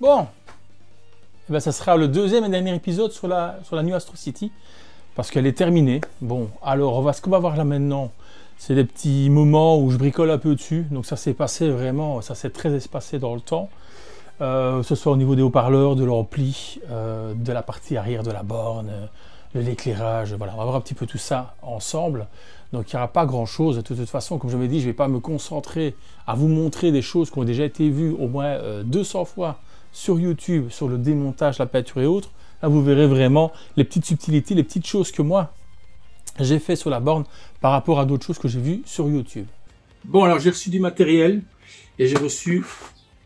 Bon, eh ben, ça sera le deuxième et dernier épisode sur la New Astro City, parce qu'elle est terminée. Bon, alors ce qu'on va voir là maintenant, c'est des petits moments où je bricole un peu dessus. Donc ça s'est passé vraiment, ça s'est très espacé dans le temps. Que ce soit au niveau des haut-parleurs, de l'ampli, de la partie arrière de la borne, de l'éclairage. Voilà, on va voir un petit peu tout ça ensemble. Donc il n'y aura pas grand-chose. De toute façon, comme je l'avais dit, je ne vais pas me concentrer à vous montrer des choses qui ont déjà été vues au moins 200 fois sur YouTube, sur le démontage, la peinture et autres. Là, vous verrez vraiment les petites subtilités, les petites choses que moi, j'ai fait sur la borne par rapport à d'autres choses que j'ai vues sur YouTube. Bon, alors j'ai reçu du matériel et j'ai reçu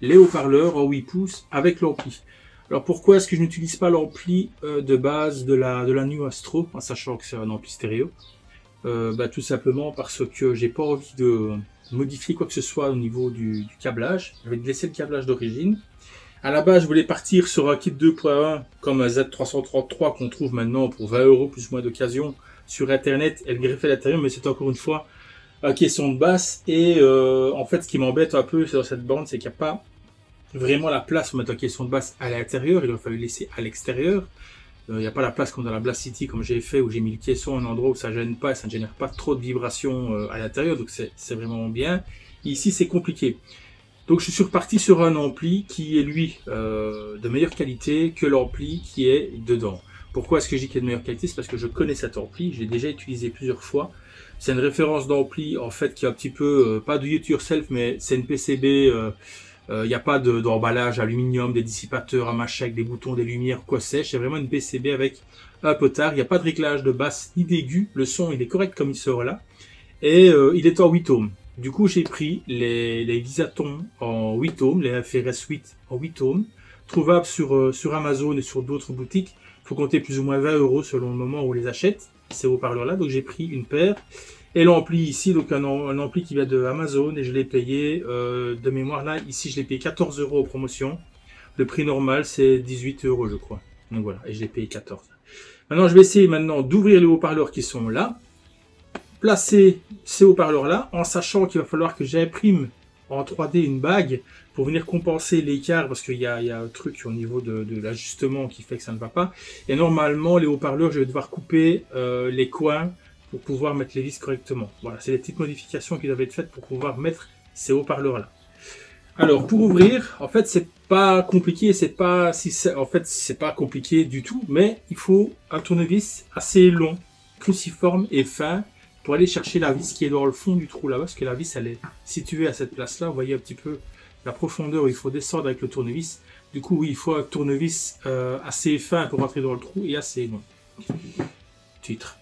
les haut-parleurs en 8 pouces avec l'ampli. Alors pourquoi est-ce que je n'utilise pas l'ampli de base de la New Astro, en sachant que c'est un ampli stéréo? Tout simplement parce que j'ai pas envie de modifier quoi que ce soit au niveau du câblage. Je vais laisser le câblage d'origine. À la base, je voulais partir sur un kit 2.1 comme un Z333 qu'on trouve maintenant pour 20 € plus ou moins d'occasion sur internet et le greffer à l'intérieur, mais c'est encore une fois un caisson de basse. Et en fait, ce qui m'embête un peu sur cette borne, c'est qu'il n'y a pas vraiment la place pour mettre un caisson de basse à l'intérieur. Il aurait fallu laisser à l'extérieur. Il n'y a pas la place comme dans la Blast City, comme j'ai fait, où j'ai mis le caisson à un endroit où ça gêne pas et ça ne génère pas trop de vibrations à l'intérieur. Donc c'est vraiment bien. Ici, c'est compliqué. Donc je suis reparti sur un ampli qui est lui de meilleure qualité que l'ampli qui est dedans. Pourquoi est-ce que je dis qu'il est de meilleure qualité? C'est parce que je connais cet ampli, je l'ai déjà utilisé plusieurs fois. C'est une référence d'ampli en fait qui est un petit peu, pas do it yourself, mais c'est une PCB, il n'y a pas d'emballage aluminium, des dissipateurs, un machin avec des boutons, des lumières, quoi sais-je. C'est vraiment une PCB avec un potard, il n'y a pas de réglage de basse ni d'aigu, le son il est correct comme il sort là. Et il est en 8 ohms. Du coup, j'ai pris les Visatons en 8 ohms, les FRS 8 en 8 ohms, trouvables sur Amazon et sur d'autres boutiques. Il faut compter plus ou moins 20 € selon le moment où on les achète, ces haut-parleurs-là. Donc j'ai pris une paire. Et l'ampli ici, donc un ampli qui vient de Amazon, et je l'ai payé, de mémoire là, ici je l'ai payé 14 € en promotion. Le prix normal, c'est 18 € je crois. Donc voilà, et je l'ai payé 14. Maintenant, je vais essayer maintenant d'ouvrir les haut-parleurs qui sont là. Placer ces haut-parleurs là en sachant qu'il va falloir que j'imprime en 3D une bague pour venir compenser l'écart parce qu'il y a un truc au niveau de l'ajustement qui fait que ça ne va pas. Et normalement les haut-parleurs je vais devoir couper les coins pour pouvoir mettre les vis correctement. Voilà, c'est les petites modifications qui doivent être faites pour pouvoir mettre ces haut-parleurs là. Alors pour ouvrir, en fait c'est pas compliqué, en fait c'est pas compliqué du tout, mais il faut un tournevis assez long, cruciforme et fin, pour aller chercher la vis qui est dans le fond du trou là-bas, parce que la vis elle est située à cette place-là. Vous voyez un petit peu la profondeur où il faut descendre avec le tournevis. Du coup, oui, il faut un tournevis assez fin pour rentrer dans le trou et assez long. Titre.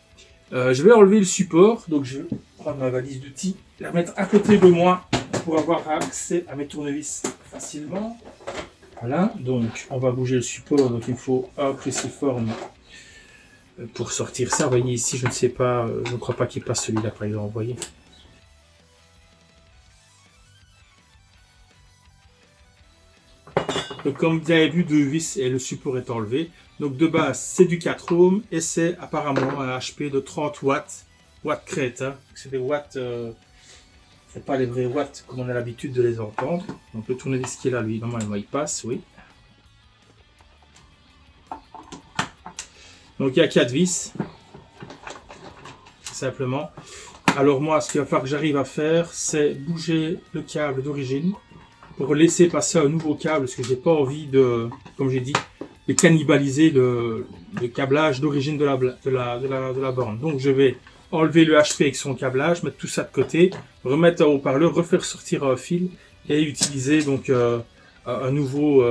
Je vais enlever le support, donc je vais prendre ma valise d'outils, la mettre à côté de moi pour avoir accès à mes tournevis facilement. Voilà, donc on va bouger le support, donc il me faut un cruciforme pour sortir ça. Vous voyez ici, je ne sais pas, je ne crois pas qu'il passe celui-là par exemple, vous voyez. Donc comme vous avez vu, deux vis et le support est enlevé. Donc de base, c'est du 4 ohms et c'est apparemment un HP de 30 watts. Watts crête, hein. C'est des watts, c'est pas les vrais watts comme on a l'habitude de les entendre. Donc le tournevis qui est là, lui, normalement il passe, oui. Donc il y a 4 vis, simplement. Alors moi, ce qu'il va falloir que j'arrive à faire, c'est bouger le câble d'origine pour laisser passer un nouveau câble, parce que j'ai pas envie de, comme j'ai dit, de cannibaliser le câblage d'origine de la borne. Donc je vais enlever le HP avec son câblage, mettre tout ça de côté, remettre un haut-parleur, refaire sortir un fil et utiliser donc un nouveau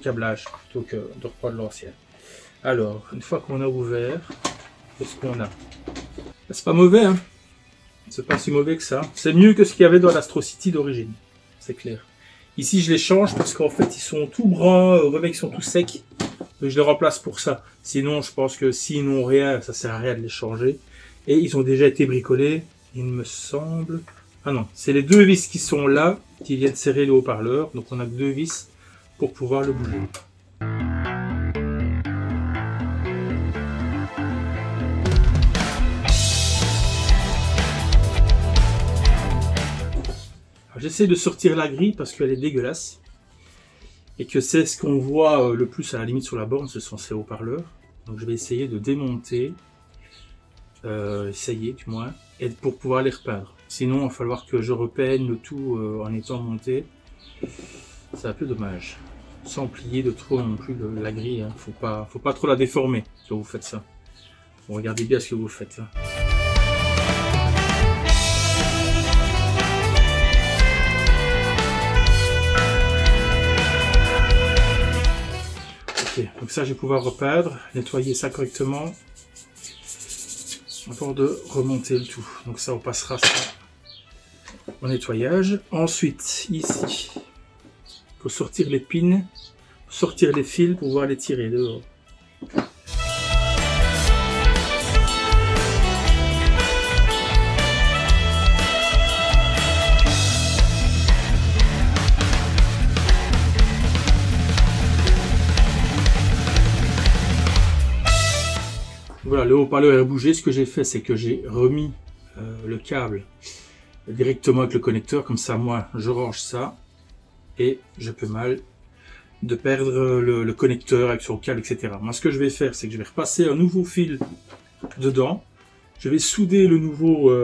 câblage plutôt que de reprendre l'ancien. Alors, une fois qu'on a ouvert, qu'est-ce qu'on a? C'est pas mauvais, hein? C'est pas si mauvais que ça. C'est mieux que ce qu'il y avait dans l'Astro City d'origine, c'est clair. Ici, je les change parce qu'en fait, ils sont tout bruns, au réveil, ils sont tout secs. Donc, je les remplace pour ça. Sinon, je pense que s'ils n'ont rien, ça sert à rien de les changer. Et ils ont déjà été bricolés, il me semble. Ah non, c'est les deux vis qui sont là, qui viennent serrer le haut-parleur. Donc, on a deux vis pour pouvoir le bouger. J'essaie de sortir la grille parce qu'elle est dégueulasse. et que c'est ce qu'on voit le plus à la limite sur la borne, ce sont ces haut-parleurs. Donc je vais essayer de démonter, essayer du moins, et pour pouvoir les repeindre. Sinon il va falloir que je repeigne le tout en étant monté. C'est un peu dommage. Sans plier de trop non plus la grille, hein. Faut pas trop la déformer si vous faites ça. Bon, regardez bien ce que vous faites là. Ok, donc ça je vais pouvoir repeindre, nettoyer ça correctement. Avant de remonter le tout. Donc ça on passera ça au nettoyage. Ensuite, ici, il faut sortir les pins, sortir les fils pour pouvoir les tirer dehors. Voilà, le haut-parleur est bougé. Ce que j'ai fait, c'est que j'ai remis le câble directement avec le connecteur. Comme ça, moi, je range ça. Et je peux mal de perdre le connecteur avec son câble, etc. Moi, ce que je vais faire, c'est que je vais repasser un nouveau fil dedans. Je vais souder le nouveau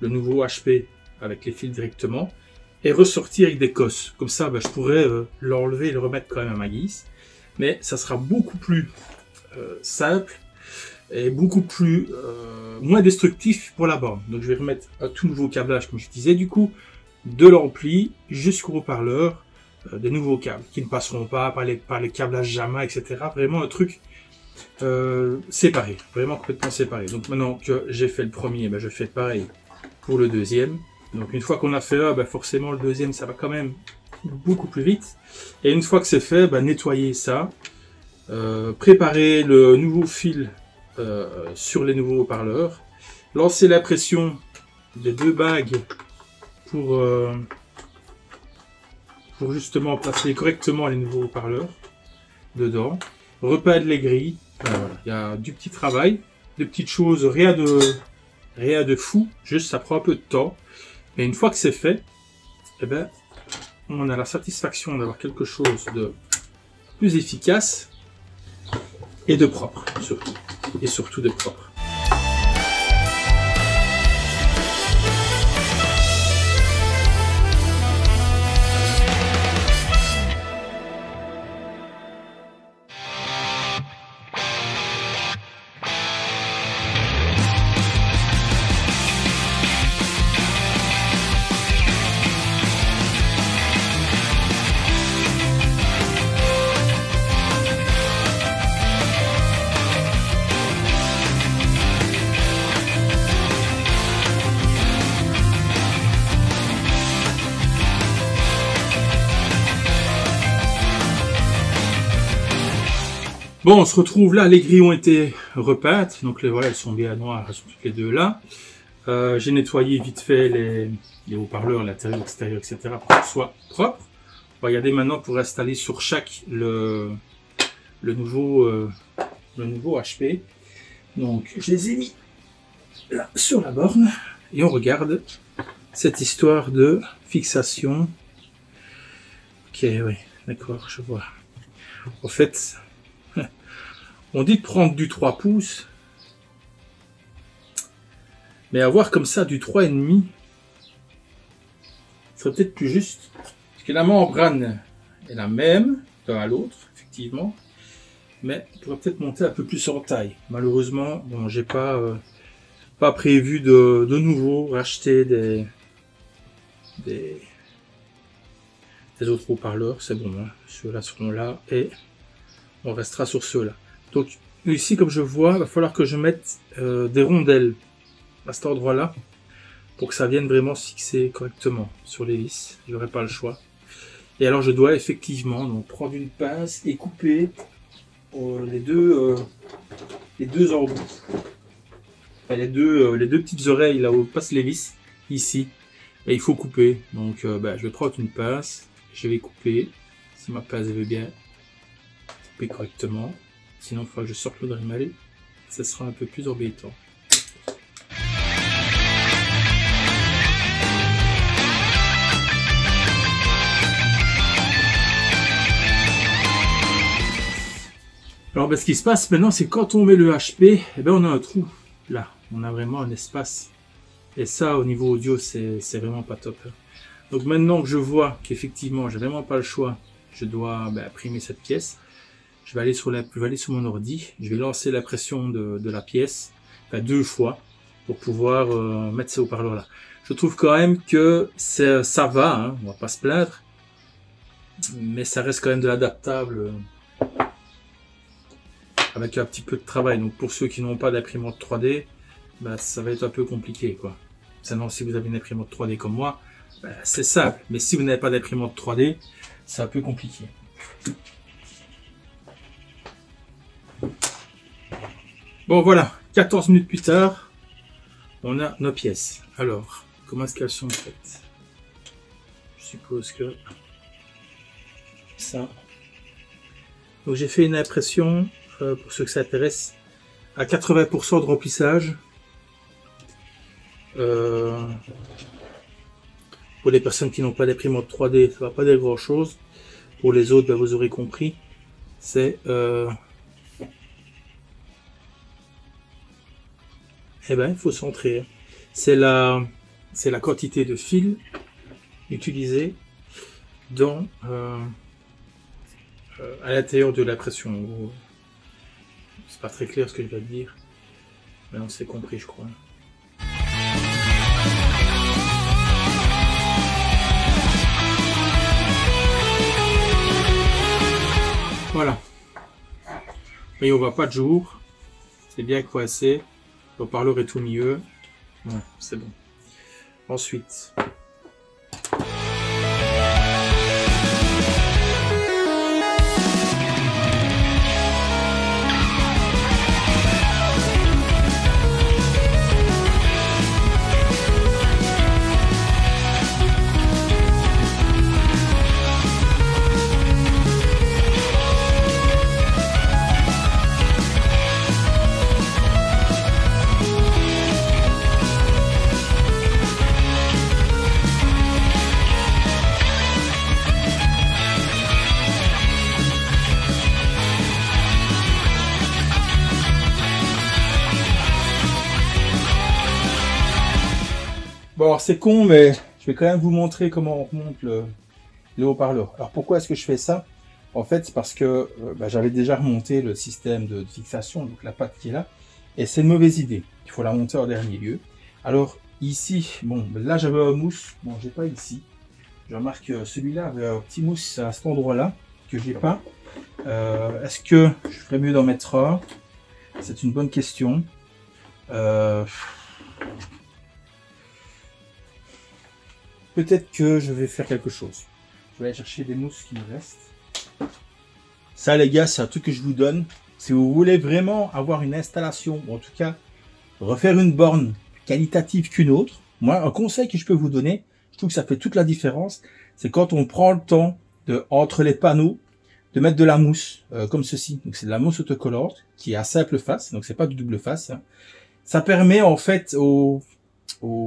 HP avec les fils directement. Et ressortir avec des cosses. Comme ça, je pourrais l'enlever et le remettre quand même à ma guise. Mais ça sera beaucoup plus simple. Et beaucoup plus moins destructif pour la borne. Donc je vais remettre un tout nouveau câblage comme je disais, du coup de l'ampli jusqu'au haut-parleur, des nouveaux câbles qui ne passeront pas par les câblages JAMA, etc. Vraiment un truc séparé, vraiment complètement séparé. Donc maintenant que j'ai fait le premier, je fais pareil pour le deuxième. Donc une fois qu'on a fait un, forcément le deuxième ça va quand même beaucoup plus vite. Et une fois que c'est fait, nettoyer ça, préparer le nouveau fil sur les nouveaux haut-parleurs, lancer la pression des deux bagues pour justement placer correctement les nouveaux haut-parleurs dedans, repeindre les grilles. Voilà. Il y a du petit travail, des petites choses, rien de fou, juste ça prend un peu de temps, mais une fois que c'est fait, on a la satisfaction d'avoir quelque chose de plus efficace et de propre surtout. Et surtout de propre. Bon, on se retrouve là, les grilles ont été repeintes, donc voilà, elles sont bien noires, elles sont toutes les deux là. J'ai nettoyé vite fait les haut-parleurs, l'intérieur, l'extérieur, etc. pour que ce soit propre. Regardez maintenant pour installer sur chaque le nouveau HP. Donc je les ai mis là sur la borne et on regarde cette histoire de fixation. Ok, oui, d'accord, je vois. En fait, on dit de prendre du 3 pouces, mais avoir comme ça du 3,5, serait peut-être plus juste. Parce que la membrane est la même d'un à l'autre, effectivement, mais on pourrait peut-être monter un peu plus en taille. Malheureusement, bon, j'ai pas prévu de nouveau racheter des autres haut-parleurs, c'est bon, hein. Ceux-là seront là et on restera sur ceux-là. Donc ici, comme je vois, il va falloir que je mette des rondelles à cet endroit-là pour que ça vienne vraiment se fixer correctement sur les vis. Je n'aurai pas le choix. Et alors je dois effectivement donc prendre une pince et couper les deux embouts. Enfin, les deux petites oreilles là où passent les vis ici. Et il faut couper. Donc je vais prendre une pince, je vais couper. Si ma pince veut bien couper correctement. Sinon, il faudra que je sorte le Dremel. Ça sera un peu plus embêtant. Alors, ben, ce qui se passe maintenant, c'est quand on met le HP, eh ben, on a un trou. Là, on a vraiment un espace. Et ça, au niveau audio, c'est vraiment pas top. Donc maintenant que je vois qu'effectivement, j'ai vraiment pas le choix, je dois imprimer cette pièce. Je vais aller sur mon ordi, je vais lancer la pression de la pièce, enfin 2 fois, pour pouvoir mettre ces haut-parleurs là. Je trouve quand même que ça va, hein, on va pas se plaindre, mais ça reste quand même de l'adaptable avec un petit peu de travail. Donc pour ceux qui n'ont pas d'imprimante 3D, ça va être un peu compliqué, quoi. Sinon, si vous avez une imprimante 3D comme moi, c'est simple. Mais si vous n'avez pas d'imprimante 3D, c'est un peu compliqué. Bon, voilà. 14 minutes plus tard, on a nos pièces. Alors, comment est-ce qu'elles sont faites? Je suppose que ça. Donc, j'ai fait une impression, pour ceux que ça intéresse, à 80% de remplissage. Pour les personnes qui n'ont pas d'imprimante 3D, ça va pas dire grand chose. Pour les autres, vous aurez compris. C'est il faut centrer. C'est la quantité de fil utilisée dans à l'intérieur de l'impression. C'est pas très clair ce que je vais dire, mais on s'est compris, je crois. Voilà. Et on voit pas de jour. C'est bien coincé. Le haut-parleur est tout au milieu. Ouais, c'est bon. Ensuite. Bon, alors c'est con, mais je vais quand même vous montrer comment on remonte le haut-parleur. Alors pourquoi est-ce que je fais ça? En fait, c'est parce que j'avais déjà remonté le système de fixation, donc la patte qui est là, et c'est une mauvaise idée. Il faut la monter en dernier lieu. Alors ici, bon, là j'avais un mousse, bon, j'ai pas ici. Je remarque que celui-là avait un petit mousse à cet endroit-là que j'ai pas. Est-ce que je ferais mieux d'en mettre un? C'est une bonne question. Peut-être que je vais faire quelque chose. Je vais aller chercher des mousses qui me restent. Ça, les gars, c'est un truc que je vous donne. Si vous voulez vraiment avoir une installation, ou en tout cas, refaire une borne qualitative qu'une autre, moi, un conseil que je peux vous donner, je trouve que ça fait toute la différence, c'est quand on prend le temps de, entre les panneaux, de mettre de la mousse, comme ceci. Donc, c'est de la mousse autocollante, qui est à simple face, donc c'est pas du double face. Hein. Ça permet, en fait, aux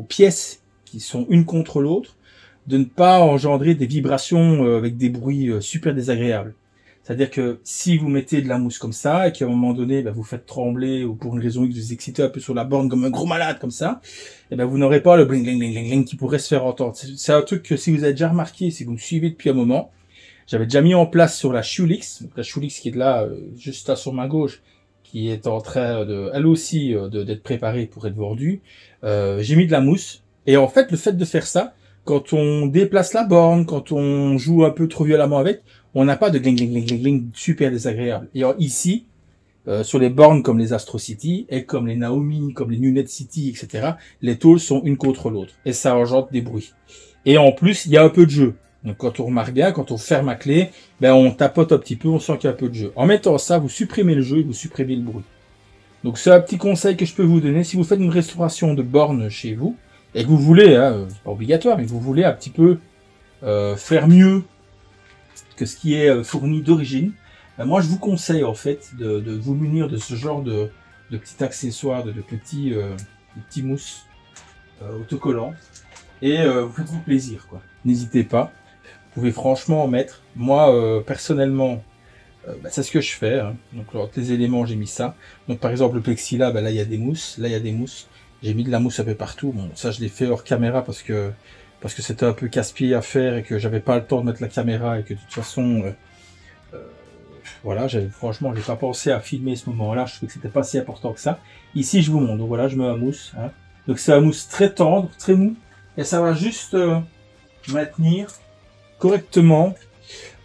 pièces qui sont une contre l'autre, de ne pas engendrer des vibrations avec des bruits super désagréables. C'est-à-dire que si vous mettez de la mousse comme ça, et qu'à un moment donné, vous faites trembler, ou pour une raison X, vous excitez un peu sur la borne comme un gros malade comme ça, et vous n'aurez pas le bling bling bling bling bling qui pourrait se faire entendre. C'est un truc que si vous avez déjà remarqué, si vous me suivez depuis un moment, j'avais déjà mis en place sur la Schulix, donc la Schulix qui est là, juste là sur ma gauche, qui est en train de, elle aussi, d'être préparée pour être vendue. J'ai mis de la mousse. Et en fait, le fait de faire ça, quand on déplace la borne, quand on joue un peu trop violemment avec, on n'a pas de gling gling gling gling gling super désagréable. Et alors, ici, sur les bornes comme les Astro City, et comme les Naomi, comme les New Net City, etc., les tôles sont une contre l'autre. Et ça engendre des bruits. Et en plus, il y a un peu de jeu. Donc quand on remarque bien, quand on ferme la clé, on tapote un petit peu, on sent qu'il y a un peu de jeu. En mettant ça, vous supprimez le jeu et vous supprimez le bruit. Donc c'est un petit conseil que je peux vous donner. Si vous faites une restauration de borne chez vous, et que vous voulez, hein, c'est pas obligatoire, mais que vous voulez un petit peu faire mieux que ce qui est fourni d'origine, moi je vous conseille en fait de vous munir de ce genre de petits accessoires, de petits mousses autocollants, et vous faites-vous plaisir, quoi. N'hésitez pas, vous pouvez franchement en mettre. Moi personnellement, c'est ce que je fais. Hein. Donc, entre les éléments, j'ai mis ça. Donc, par exemple, le plexi là, là, il y a des mousses. Là, il y a des mousses. J'ai mis de la mousse un peu partout. Bon, ça, je l'ai fait hors caméra parce que c'était un peu casse-pied à faire et que j'avais pas le temps de mettre la caméra et que de toute façon, voilà, franchement, j'ai pas pensé à filmer ce moment-là. Je trouvais que c'était pas si important que ça. Ici, je vous montre. Donc voilà, je mets la mousse. Hein. Donc c'est un mousse très tendre, très mou. Et ça va juste maintenir correctement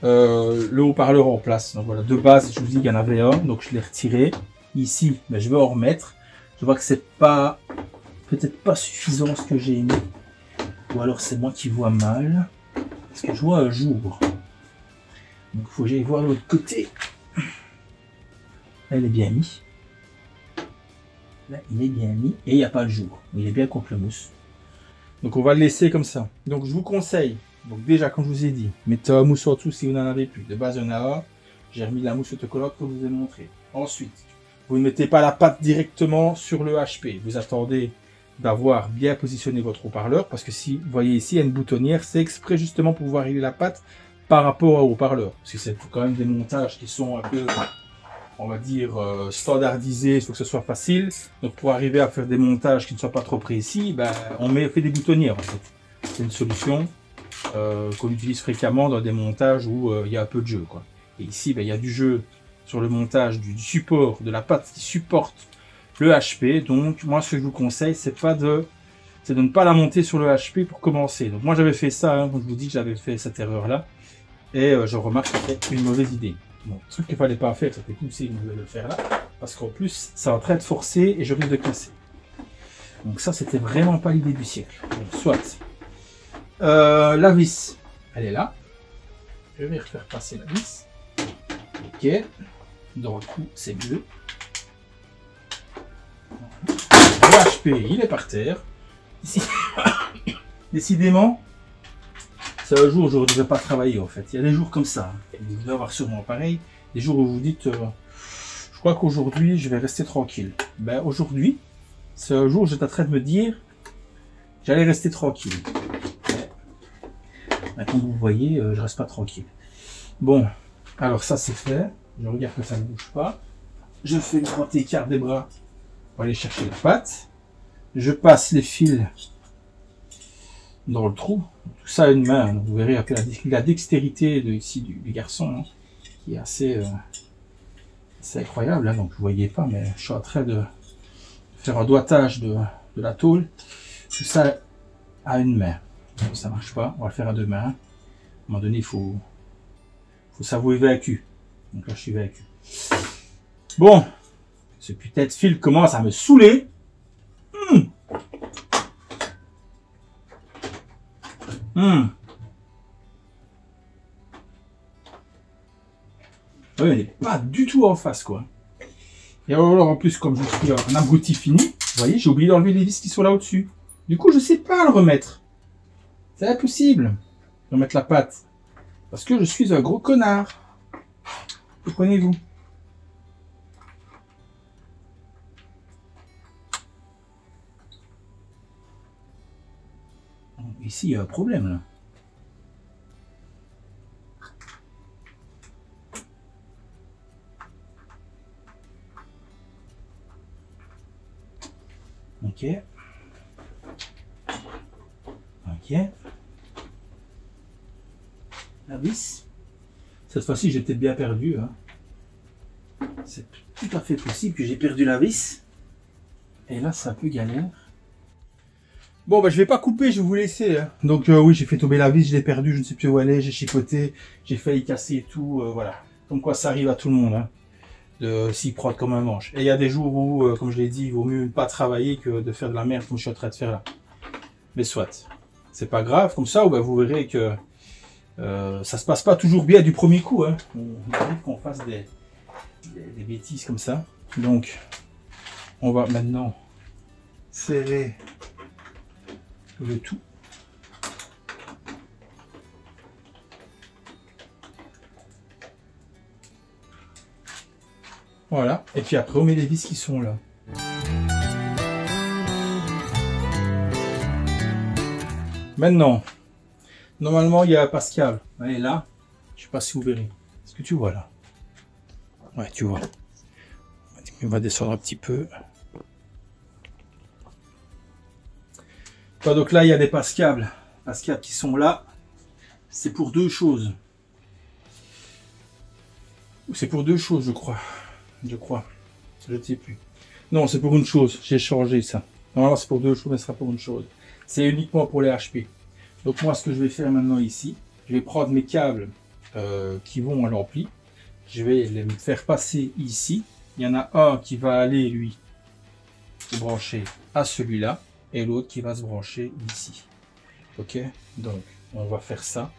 le haut-parleur en place. Donc voilà, de base, je vous dis qu'il y en avait un, donc je l'ai retiré. Ici, ben, je vais en remettre. Je vois que c'est pas, peut-être pas suffisant ce que j'ai mis. Ou alors c'est moi qui vois mal. Parce que je vois un jour. Donc il faut que j'aille voir l'autre côté. Là, il est bien mis. Là, il est bien mis. Et il n'y a pas le jour. Il est bien contre le mousse. Donc on va le laisser comme ça. Donc je vous conseille. Donc déjà, comme je vous ai dit, mettez un mousse en dessous si vous n'en avez plus. De base, il y en a un. J'ai remis la mousse autocollante que je vous ai montré. Ensuite, vous ne mettez pas la pâte directement sur le HP. Vous attendez d'avoir bien positionné votre haut-parleur. Parce que si vous voyez ici, il y a une boutonnière. C'est exprès justement pour pouvoir régler la pâte par rapport au haut-parleur. Parce que c'est quand même des montages qui sont un peu, on va dire, standardisés. Il faut que ce soit facile. Donc pour arriver à faire des montages qui ne soient pas trop précis, ben, on fait des boutonnières en fait. C'est une solution qu'on utilise fréquemment dans des montages où il y a un peu de jeu, quoi. Et ici, ben, il y a du jeu sur le montage du support, de la pâte qui supporte le HP. Donc moi, ce que je vous conseille, c'est de ne pas la monter sur le HP pour commencer. Donc moi, j'avais fait ça, hein, comme je vous dis, j'avais fait cette erreur-là. Et je remarque que c'était une mauvaise idée. Bon, le truc qu'il ne fallait pas faire, c'était pousser de le faire là. Parce qu'en plus, ça va très forcer et je risque de casser. Donc ça, c'était vraiment pas l'idée du siècle. Bon, soit. La vis, elle est là. Je vais refaire passer la vis. Ok. Dans le coup, c'est mieux. Le HP, il est par terre. Ici, décidément, c'est un jour où je ne devrais pas travailler en fait. Il y a des jours comme ça. Vous devez avoir sûrement pareil. Des jours où vous dites, je crois qu'aujourd'hui, je vais rester tranquille. Ben aujourd'hui, c'est un jour où j'étais en train de me dire, j'allais rester tranquille. Mais comme vous voyez, je reste pas tranquille. Bon, alors ça c'est fait. Je regarde que ça ne bouge pas. Je fais le grand écart des bras pour aller chercher la pâte. Je passe les fils dans le trou. Tout ça à une main. Donc vous verrez un peu la dextérité ici du garçon, hein, qui est assez incroyable. Hein. Donc vous voyez pas, mais je suis en train de faire un doigtage de la tôle. Tout ça à une main. Ça marche pas. On va le faire à deux mains. À un moment donné, il faut s'avouer vaincu. Donc là, je suis vaincu. Bon, ce putain de fil commence à me saouler. Oui, elle n'est pas du tout en face, quoi. Et alors, en plus, comme je suis un abruti fini, vous voyez, j'ai oublié d'enlever les vis qui sont là au-dessus. Du coup, je sais pas le remettre. C'est impossible de remettre la pâte. Parce que je suis un gros connard. Comprenez-vous? Ici, il y a un problème, là. Ok. Ok. La vis. Cette fois-ci, j'ai peut-être bien perdu. Hein. C'est tout à fait possible que j'ai perdu la vis. Et là, c'est un peu galère. Bon, bah, je vais pas couper, je vais vous laisser. Hein. Donc, oui, j'ai fait tomber la vis, je l'ai perdue, je ne sais plus où elle est, j'ai chipoté, j'ai failli casser et tout, voilà. Comme quoi, ça arrive à tout le monde, hein, de s'y prendre comme un manche. Et il y a des jours où, comme je l'ai dit, il vaut mieux pas travailler que de faire de la merde comme je suis en train de faire là. Mais soit. C'est pas grave, comme ça, bah, vous verrez que ça se passe pas toujours bien du premier coup. Hein. On arrive qu'on fasse des bêtises comme ça. Donc, on va maintenant serrer le tout. Voilà. Et puis après, on met les vis qui sont là. Maintenant, normalement, il y a Pascal. Elle est là. Je sais pas si vous verrez. Est-ce que tu vois là? Ouais, tu vois. On va descendre un petit peu. Bon, donc là, il y a des passes-câbles. Passes-câbles qui sont là. C'est pour deux choses. C'est pour deux choses, je crois. Je ne sais plus. Non, c'est pour une chose. J'ai changé ça. Normalement, c'est pour deux choses, mais ce sera pour une chose. C'est uniquement pour les HP. Donc moi, ce que je vais faire maintenant ici, je vais prendre mes câbles qui vont à l'ampli. Je vais les faire passer ici. Il y en a un qui va aller, lui, se brancher à celui-là. Et l'autre qui va se brancher ici. Ok, donc on va faire ça.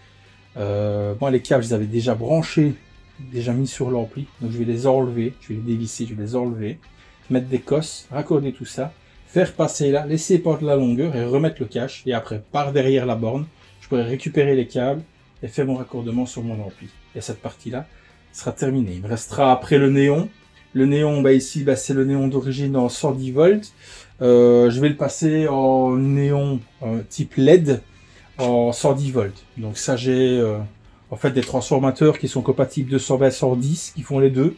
Moi, les câbles, je les avais déjà branchés, déjà mis sur l'ampli. Donc je vais les enlever, je vais les dévisser, je vais les enlever, mettre des cosses, raccorder tout ça, faire passer là, laisser perdre la longueur et remettre le cache. Et après, par derrière la borne, je pourrai récupérer les câbles et faire mon raccordement sur mon ampli. Et cette partie-là sera terminée. Il me restera après le néon. Le néon, bah ici, bah, c'est le néon d'origine en 110 volts. Je vais le passer en néon type LED en 110 volts. Donc ça, j'ai en fait des transformateurs qui sont compatibles 220-110 qui font les deux.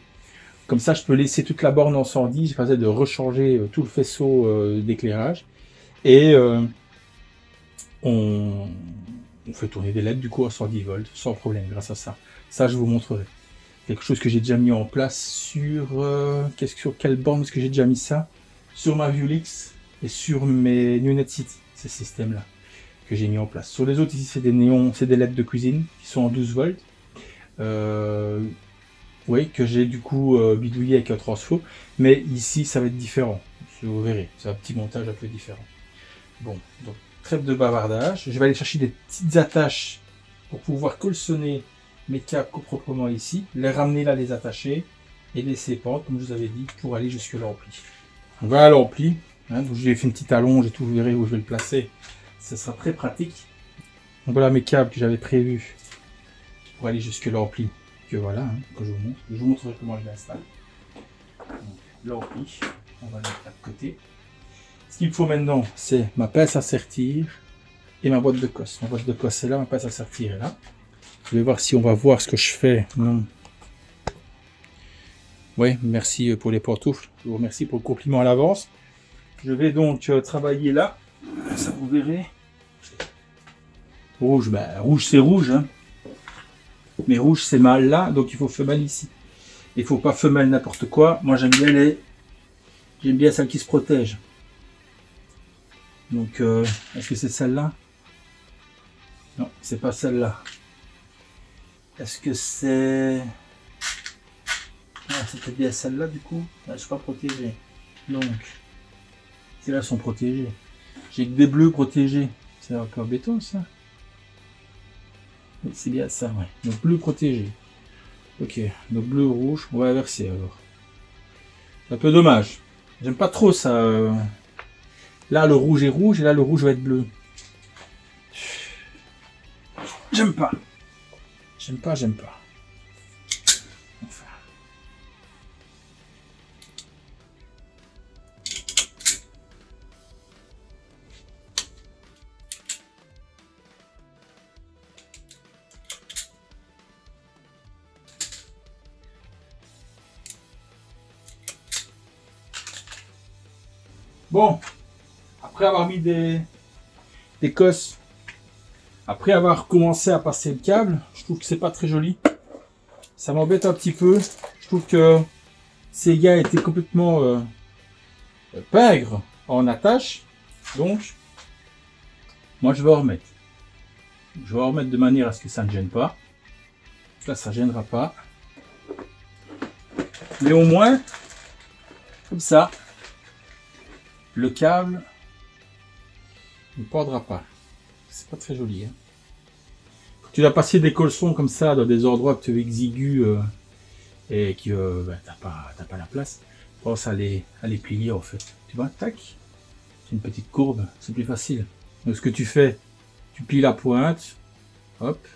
Comme ça, je peux laisser toute la borne en 110. J'ai pas besoin de rechanger tout le faisceau d'éclairage. Et on fait tourner des LED du coup à 110 volts sans problème grâce à ça. Ça, je vous montrerai. Quelque chose que j'ai déjà mis en place sur... sur quelle borne est-ce que j'ai déjà mis ça? Sur ma Viewlix et sur mes Newnet City, ces systèmes-là que j'ai mis en place. Sur les autres, ici, c'est des néons, c'est des LED de cuisine qui sont en 12 volts. Oui, que j'ai du coup bidouillé avec un transfo. Mais ici, ça va être différent. Vous verrez, c'est un petit montage un peu différent. Bon, donc trêve de bavardage. Je vais aller chercher des petites attaches pour pouvoir colsonner mes câbles proprement ici, les ramener là, les attacher et laisser pendre, comme je vous avais dit, pour aller jusque l'ampli. On va à l'ampli, hein, donc j'ai fait une petite allonge et tout, vous verrez où je vais le placer. Ce sera très pratique. Donc voilà mes câbles que j'avais prévus pour aller jusque l'ampli. Que voilà, hein, que je vous montre. Je vous montrerai comment je l'installe. L'ampli, on va le mettre de côté. Ce qu'il me faut maintenant, c'est ma pince à sertir et ma boîte de cosse. Ma boîte de cosse est là, ma pince à sertir est là. Je vais voir si on va voir ce que je fais. Non. Oui, merci pour les pantoufles. Je vous remercie pour le compliment à l'avance. Je vais donc travailler là. Ça, vous verrez. Rouge, ben, rouge c'est rouge. Hein. Mais rouge c'est mal là, donc il faut femelle ici. Il ne faut pas femelle n'importe quoi. Moi j'aime bien j'aime bien celles qui se protègent. Donc, est-ce que c'est celle-là? Non, c'est pas celle-là. Est-ce que c'est... Ah, c'était bien celle-là du coup. Elles ne sont pas protégées. Donc, celles-là sont protégées. J'ai que des bleus protégés. C'est encore béton ça. C'est bien ça, ouais. Donc bleu protégé. Ok, donc bleu, rouge. On va inverser alors. C'est un peu dommage. J'aime pas trop ça. Là, le rouge est rouge et là, le rouge va être bleu. J'aime pas. J'aime pas, j'aime pas. Enfin. Bon, après avoir mis des cosses, après avoir commencé à passer le câble, je trouve que c'est pas très joli. Ça m'embête un petit peu. Je trouve que ces gars étaient complètement pingres en attache. Donc, moi je vais en remettre. Je vais en remettre de manière à ce que ça ne gêne pas. Là, ça ne gênera pas. Mais au moins, comme ça, le câble ne perdra pas. C'est pas très joli. Hein. Quand tu dois passer des colsons comme ça dans des endroits que tu exigus et que ben, t'as pas la place, pense à les plier en fait. Tu vois, tac, c'est une petite courbe, c'est plus facile. Donc ce que tu fais, tu plies la pointe, hop,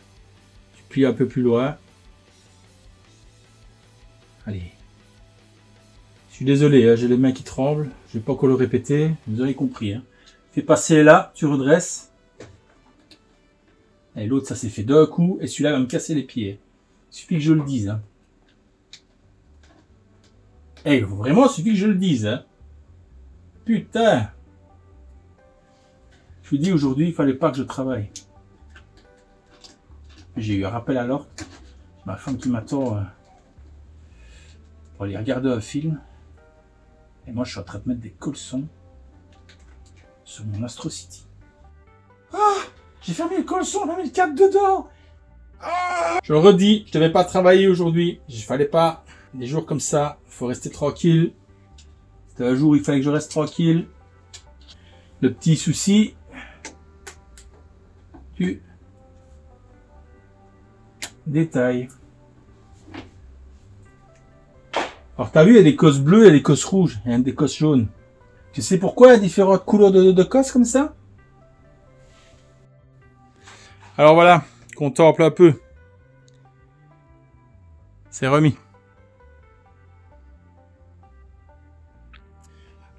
tu plies un peu plus loin. Allez. Je suis désolé, hein, j'ai les mains qui tremblent, je vais pas encore le répéter, vous aurez compris. Hein. Fais passer là, tu redresses. Et l'autre, ça s'est fait d'un coup, et celui-là va me casser les pieds. Il suffit que je le dise. Hein. Eh, vraiment, il suffit que je le dise. Hein. Putain. Je me dis aujourd'hui, il fallait pas que je travaille. J'ai eu un rappel à l'ordre. Ma femme qui m'attend pour aller regarder un film. Et moi, je suis en train de mettre des caleçons sur mon Astro City. Ah, j'ai fermé le caleçon, j'ai mis le cadre dedans. Ah, je le redis, je devais pas travailler aujourd'hui. Il fallait pas. Des jours comme ça, il faut rester tranquille. C'était un jour où il fallait que je reste tranquille. Le petit souci, tu détail. Alors t'as vu, il y a des cosses bleues, il y a des cosses rouges, il y a des cosses jaunes. Tu sais pourquoi il y a différentes couleurs de cosses comme ça? Alors voilà, contemple un peu. C'est remis.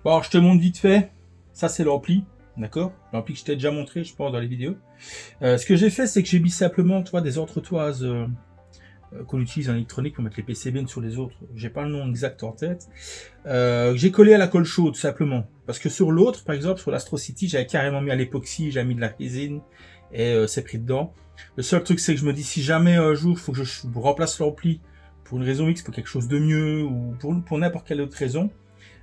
Bon, alors, je te montre vite fait. Ça c'est l'ampli, d'accord? L'ampli que je t'ai déjà montré, je pense, dans les vidéos. Ce que j'ai fait, c'est que j'ai mis simplement, tu vois, des entretoises qu'on utilise en électronique pour mettre les PCB sur les autres. J'ai pas le nom exact en tête. J'ai collé à la colle chaude, tout simplement. Parce que sur l'autre, par exemple, sur l'Astro City, j'avais carrément mis à l'époxy, j'avais mis de la résine et c'est pris dedans. Le seul truc, c'est que je me dis, si jamais un jour, il faut que je remplace l'ampli pour une raison X, pour quelque chose de mieux ou pour n'importe quelle autre raison,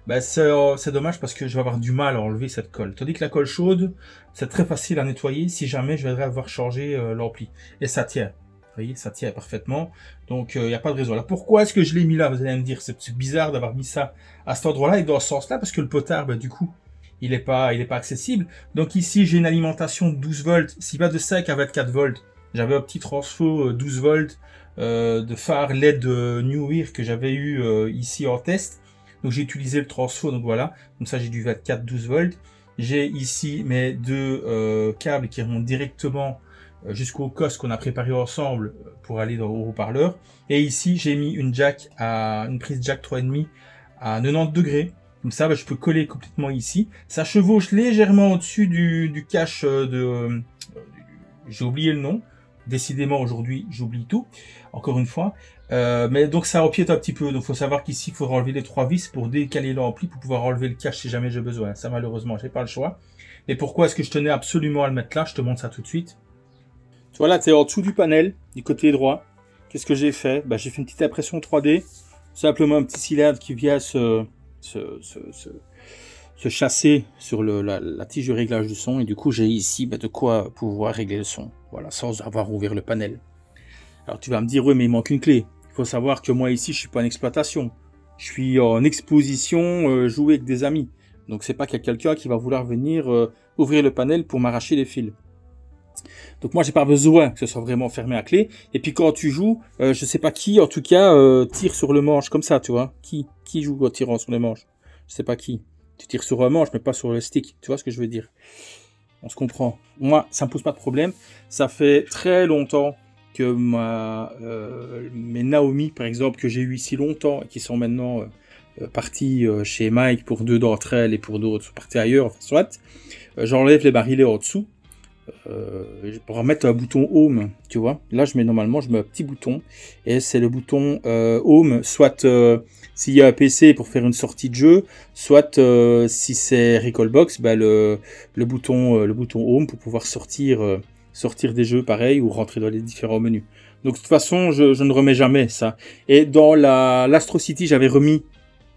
bah c'est dommage parce que je vais avoir du mal à enlever cette colle. Tandis que la colle chaude, c'est très facile à nettoyer si jamais je voudrais avoir changé l'ampli. Et ça tient. Vous voyez, ça tient parfaitement. Donc, il n'y a pas de raison. Là, pourquoi est-ce que je l'ai mis là? Vous allez me dire, c'est bizarre d'avoir mis ça à cet endroit-là et dans ce sens-là, parce que le potard, bah, du coup, il est pas accessible. Donc ici, j'ai une alimentation de 12 volts. S'il va de 5 à 24 volts, j'avais un petit transfo 12 volts de phare LED New Wear que j'avais eu ici en test. Donc j'ai utilisé le transfo, donc voilà. Comme ça, j'ai du 24-12 volts. J'ai ici mes deux câbles qui remontent directement jusqu'au COS qu'on a préparé ensemble pour aller au haut-parleur. Et ici, j'ai mis une prise jack 3,5 à 90 degrés. Comme ça, bah, je peux coller complètement ici. Ça chevauche légèrement au-dessus du cache j'ai oublié le nom. Décidément, aujourd'hui, j'oublie tout. Encore une fois. Mais donc, ça empiète un petit peu. Donc, il faut savoir qu'ici, il faudra enlever les 3 vis pour décaler l'ampli pour pouvoir enlever le cache si jamais j'ai besoin. Ça, malheureusement, j'ai pas le choix. Mais pourquoi est-ce que je tenais absolument à le mettre là? Je te montre ça tout de suite. Tu vois là, tu es en dessous du panel, du côté droit. Qu'est-ce que j'ai fait? Bah, j'ai fait une petite impression 3D. Simplement un petit cylindre qui vient se chasser sur la tige de réglage du son. Et du coup, j'ai ici de quoi pouvoir régler le son. Voilà, sans avoir ouvert le panel. Alors tu vas me dire, oui, mais il manque une clé. Il faut savoir que moi ici, je suis pas en exploitation. Je suis en exposition, jouer avec des amis. Donc c'est pas qu'il y a quelqu'un qui va vouloir venir ouvrir le panel pour m'arracher les fils. Donc moi j'ai pas besoin que ce soit vraiment fermé à clé. Et puis quand tu joues, je sais pas qui, en tout cas, tire sur le manche comme ça, tu vois. Qui joue en tirant sur le manche? Je sais pas qui. Tu tires sur un manche, mais pas sur le stick. Tu vois ce que je veux dire? On se comprend. Moi, ça me pose pas de problème. Ça fait très longtemps que mes Naomi, par exemple, que j'ai eu ici longtemps et qui sont maintenant parties chez Mike pour 2 d'entre elles et pour d'autres sont parties ailleurs, enfin, soit, j'enlève les barilets en dessous. Pour remettre un bouton home, tu vois, là je mets un petit bouton et c'est le bouton home, soit s'il y a un PC pour faire une sortie de jeu, soit si c'est Recalbox, bah, le bouton home pour pouvoir sortir des jeux pareil ou rentrer dans les différents menus. Donc de toute façon je ne remets jamais ça. Et dans l'Astro City j'avais remis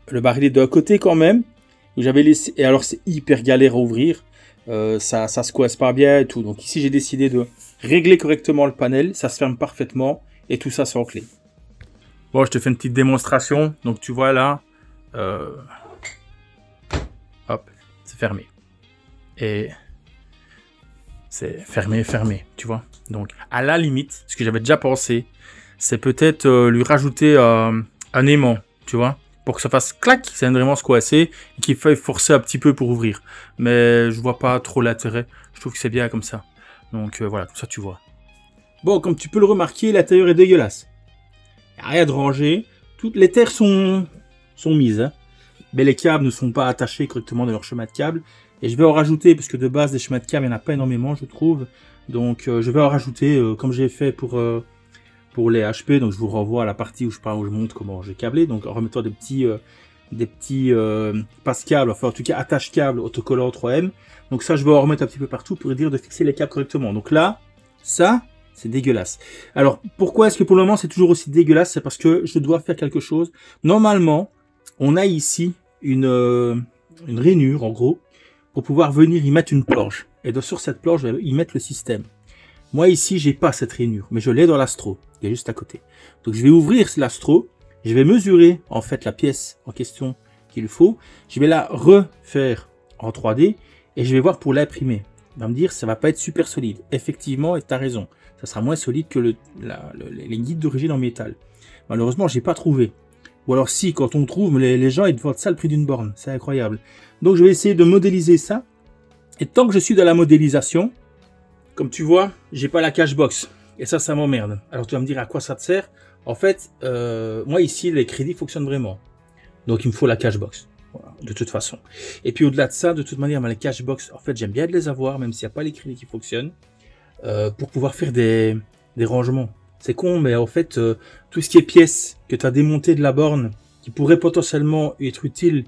le barillet d'un côté quand même, où j'avais laissé, et alors c'est hyper galère à ouvrir. Ça se coince pas bien et tout. Donc ici j'ai décidé de régler correctement le panel, ça se ferme parfaitement et tout ça sans clé. Bon, je te fais une petite démonstration. Donc tu vois là, hop, c'est fermé. Et c'est fermé, tu vois. Donc à la limite, ce que j'avais déjà pensé, c'est peut-être lui rajouter un aimant, tu vois. Pour que ça fasse clac, ça vienne vraiment se coincer et qu'il faille forcer un petit peu pour ouvrir. Mais je vois pas trop l'intérêt. Je trouve que c'est bien comme ça. Donc voilà, comme ça tu vois. Bon, comme tu peux le remarquer, l'intérieur est dégueulasse. Il n'y a rien de rangé. Toutes les terres sont mises. Hein. Mais les câbles ne sont pas attachés correctement dans leur chemin de câble. Et je vais en rajouter, parce que de base, des chemins de câble, il n'y en a pas énormément, je trouve. Donc je vais en rajouter, comme j'ai fait pour les HP, donc je vous renvoie à la partie où je montre comment j'ai câblé, donc en remettant des petits passe-câbles, enfin en tout cas attache-câbles autocollants 3M. Donc ça, je vais en remettre un petit peu partout pour dire de fixer les câbles correctement. Donc là, ça, c'est dégueulasse. Alors, pourquoi est-ce que pour le moment c'est toujours aussi dégueulasse? C'est parce que je dois faire quelque chose. Normalement, on a ici une rainure, en gros, pour pouvoir venir y mettre une planche. Et donc, sur cette planche, je vais y mettre le système. Moi, ici, j'ai pas cette rainure, mais je l'ai dans l'Astro, qui est juste à côté. Donc, je vais ouvrir l'Astro, je vais mesurer, en fait, la pièce en question qu'il faut. Je vais la refaire en 3D et je vais voir pour l'imprimer. Il va me dire, ça va pas être super solide. Effectivement, et tu as raison. Ça sera moins solide que les guides d'origine en métal. Malheureusement, j'ai pas trouvé. Ou alors si, quand on trouve, les gens, ils te vendent ça le prix d'une borne. C'est incroyable. Donc, je vais essayer de modéliser ça. Et tant que je suis dans la modélisation, comme tu vois, j'ai pas la cashbox. Et ça m'emmerde. Alors, tu vas me dire à quoi ça te sert. En fait, moi ici, les crédits fonctionnent vraiment. Donc, il me faut la cashbox. Voilà, de toute façon. Et puis, au-delà de ça, de toute manière, les cashbox, en fait, j'aime bien de les avoir, même s'il n'y a pas les crédits qui fonctionnent, pour pouvoir faire des rangements. C'est con, mais en fait, tout ce qui est pièces que tu as démontées de la borne, qui pourrait potentiellement être utile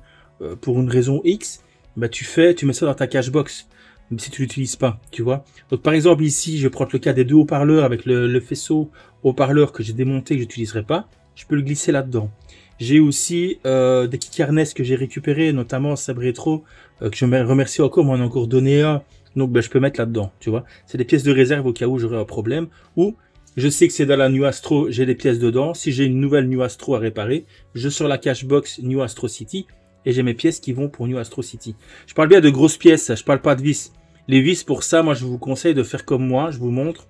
pour une raison X, bah tu mets ça dans ta cashbox, même si tu l'utilises pas, tu vois. Donc par exemple ici, je vais prendre le cas des deux haut-parleurs avec le faisceau haut-parleur que j'ai démonté, que j'utiliserai pas, je peux le glisser là-dedans. J'ai aussi des kick harness que j'ai récupéré, notamment Seb Retro, que je me remercie encore, m'en a encore donné un, donc je peux mettre là-dedans, tu vois. C'est des pièces de réserve au cas où j'aurais un problème, ou je sais que c'est dans la New Astro, j'ai les pièces dedans. Si j'ai une nouvelle New Astro à réparer, je sors la cashbox New Astro City et j'ai mes pièces qui vont pour New Astro City. Je parle bien de grosses pièces, je parle pas de vis. Les vis, pour ça, moi, je vous conseille de faire comme moi, je vous montre.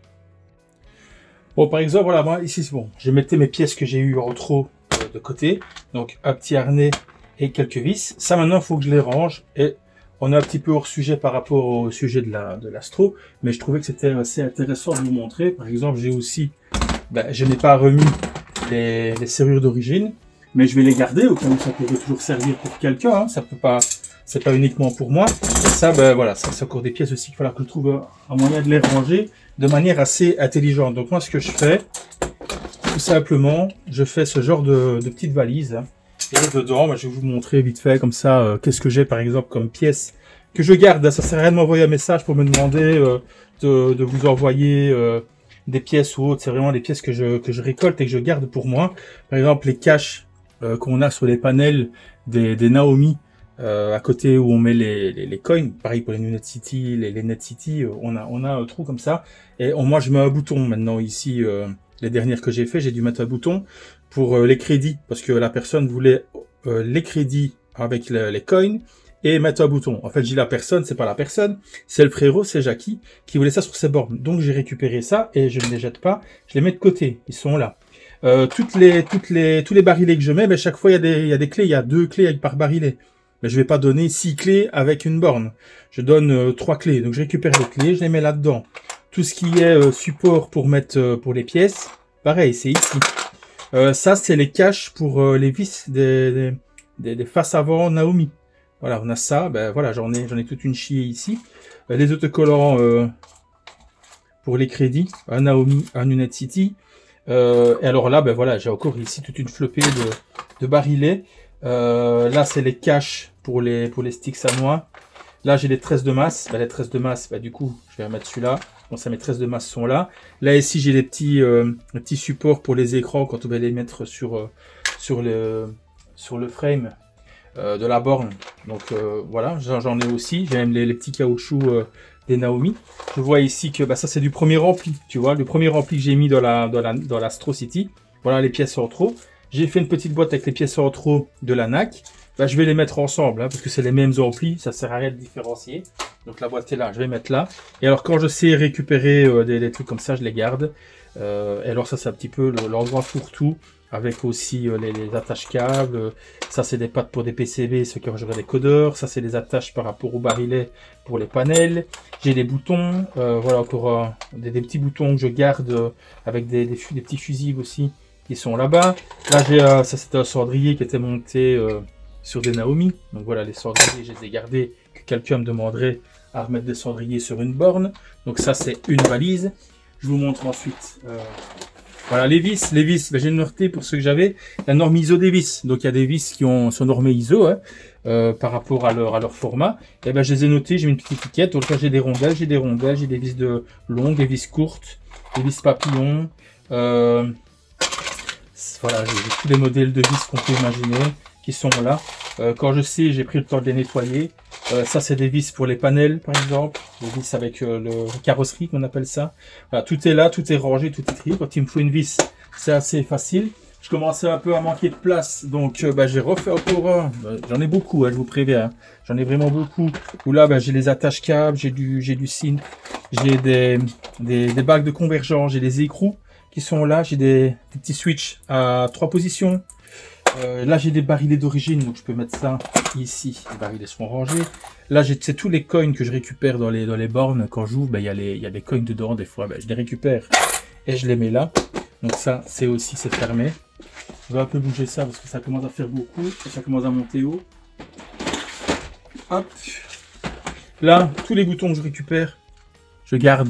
Bon, par exemple, voilà, moi, ici, c'est bon. Je mettais mes pièces que j'ai eues en trop de côté. Donc, un petit harnais et quelques vis. Ça, maintenant, il faut que je les range et on est un petit peu hors sujet par rapport au sujet de l'Astro, mais je trouvais que c'était assez intéressant de vous montrer. Par exemple, j'ai aussi, je n'ai pas remis les serrures d'origine, mais je vais les garder au cas où ça pourrait toujours servir pour quelqu'un. Hein. Ça peut pas, c'est pas uniquement pour moi. Et ça, voilà, ça c'est encore des pièces aussi qu'il va falloir que je trouve un moyen de les ranger de manière assez intelligente. Donc moi, ce que je fais, tout simplement, je fais ce genre de petite valise. Hein. Et dedans, je vais vous montrer vite fait comme ça, qu'est-ce que j'ai par exemple comme pièce que je garde. Ça sert à rien de m'envoyer un message pour me demander de vous envoyer des pièces ou autres. C'est vraiment des pièces que je récolte et que je garde pour moi. Par exemple, les caches qu'on a sur les panels des Naomi, à côté où on met les coins. Pareil pour les Net City, les Net City, on a un trou comme ça. Et moi, je mets un bouton maintenant ici. Les dernières que j'ai fait, j'ai dû mettre un bouton pour les crédits, parce que la personne voulait les crédits avec les coins et mettre un bouton. En fait, j'ai la personne, c'est pas la personne, c'est le frérot, c'est Jackie, qui voulait ça sur ses bornes. Donc j'ai récupéré ça et je ne les jette pas, je les mets de côté, ils sont là. Tous les barilets que je mets, chaque fois il y a des clés, il y a 2 clés par barillet. Mais je vais pas donner 6 clés avec une borne. Je donne 3 clés. Donc je récupère les clés, je les mets là-dedans. Tout ce qui est support pour mettre pour les pièces, pareil, c'est ici. Ça, c'est les caches pour les vis des faces avant Naomi. Voilà, on a ça. Voilà, j'en ai toute une chier ici. Les autocollants pour les crédits, un Naomi, un Net City. Et alors là, voilà, j'ai encore ici toute une flopée de barilets. Là, c'est les caches pour les sticks à noix. Là, j'ai les tresses de masse. Les tresses de masse, du coup, je vais mettre celui-là. Bon, ça, mes tresses de masse sont là. Là, ici, j'ai les petits supports pour les écrans quand on va les mettre sur le frame de la borne. Donc, voilà, j'en ai aussi. J'ai même les petits caoutchoucs des Naomi. Je vois ici que ça, c'est du premier rempli. Tu vois, le premier rempli que j'ai mis dans la Astro City. Voilà les pièces en trop. J'ai fait une petite boîte avec les pièces en trop de la NAC. Je vais les mettre ensemble, parce que c'est les mêmes amplis, ça sert à rien de différencier. Donc la boîte est là, je vais mettre là. Et alors quand je sais récupérer des trucs comme ça, je les garde. Et alors ça c'est un petit peu l'endroit fourre-tout, avec aussi les attaches câbles. Ça c'est des pattes pour des PCB, ceux qui rangeraient des codeurs. Ça c'est des attaches par rapport au barillet pour les panels. J'ai des boutons, voilà encore des petits boutons que je garde avec des petits fusibles aussi qui sont là-bas. Là j'ai ça c'était un cendrier qui était monté sur des Naomi. Donc voilà, les cendriers, je les ai gardés, que quelqu'un me demanderait à remettre des cendriers sur une borne. Donc ça, c'est une valise. Je vous montre ensuite Voilà, les vis, ben, j'ai noté pour ceux que j'avais, la norme ISO des vis. Donc il y a des vis qui sont normées ISO hein, par rapport à leur format. Et ben je les ai notés, j'ai mis une petite étiquette. Donc là j'ai des rondelles, j'ai des vis longues, des vis courtes, des vis papillons. Voilà, j'ai tous les modèles de vis qu'on peut imaginer qui sont là. Quand je sais, j'ai pris le temps de les nettoyer. Ça, c'est des vis pour les panels, par exemple. Des vis avec le carrosserie, qu'on appelle ça. Voilà, tout est là, tout est rangé, tout est trié. Quand il me faut une vis, c'est assez facile. Je commençais un peu à manquer de place, donc j'ai refait encore un. J'en ai beaucoup, hein, je vous préviens. Hein. J'en ai vraiment beaucoup. Où là, j'ai les attaches câbles, j'ai du sync, j'ai des bagues de convergence, j'ai des écrous qui sont là, j'ai des petits switches à 3 positions. Là j'ai des barillets d'origine, donc je peux mettre ça ici, les barillets seront rangés. Là c'est tous les coins que je récupère dans les bornes. Quand j'ouvre, il y a des coins dedans, des fois je les récupère et je les mets là. Donc ça c'est fermé. Je vais un peu bouger ça parce que ça commence à faire beaucoup et ça commence à monter haut. Hop. Là tous les boutons que je récupère, je garde.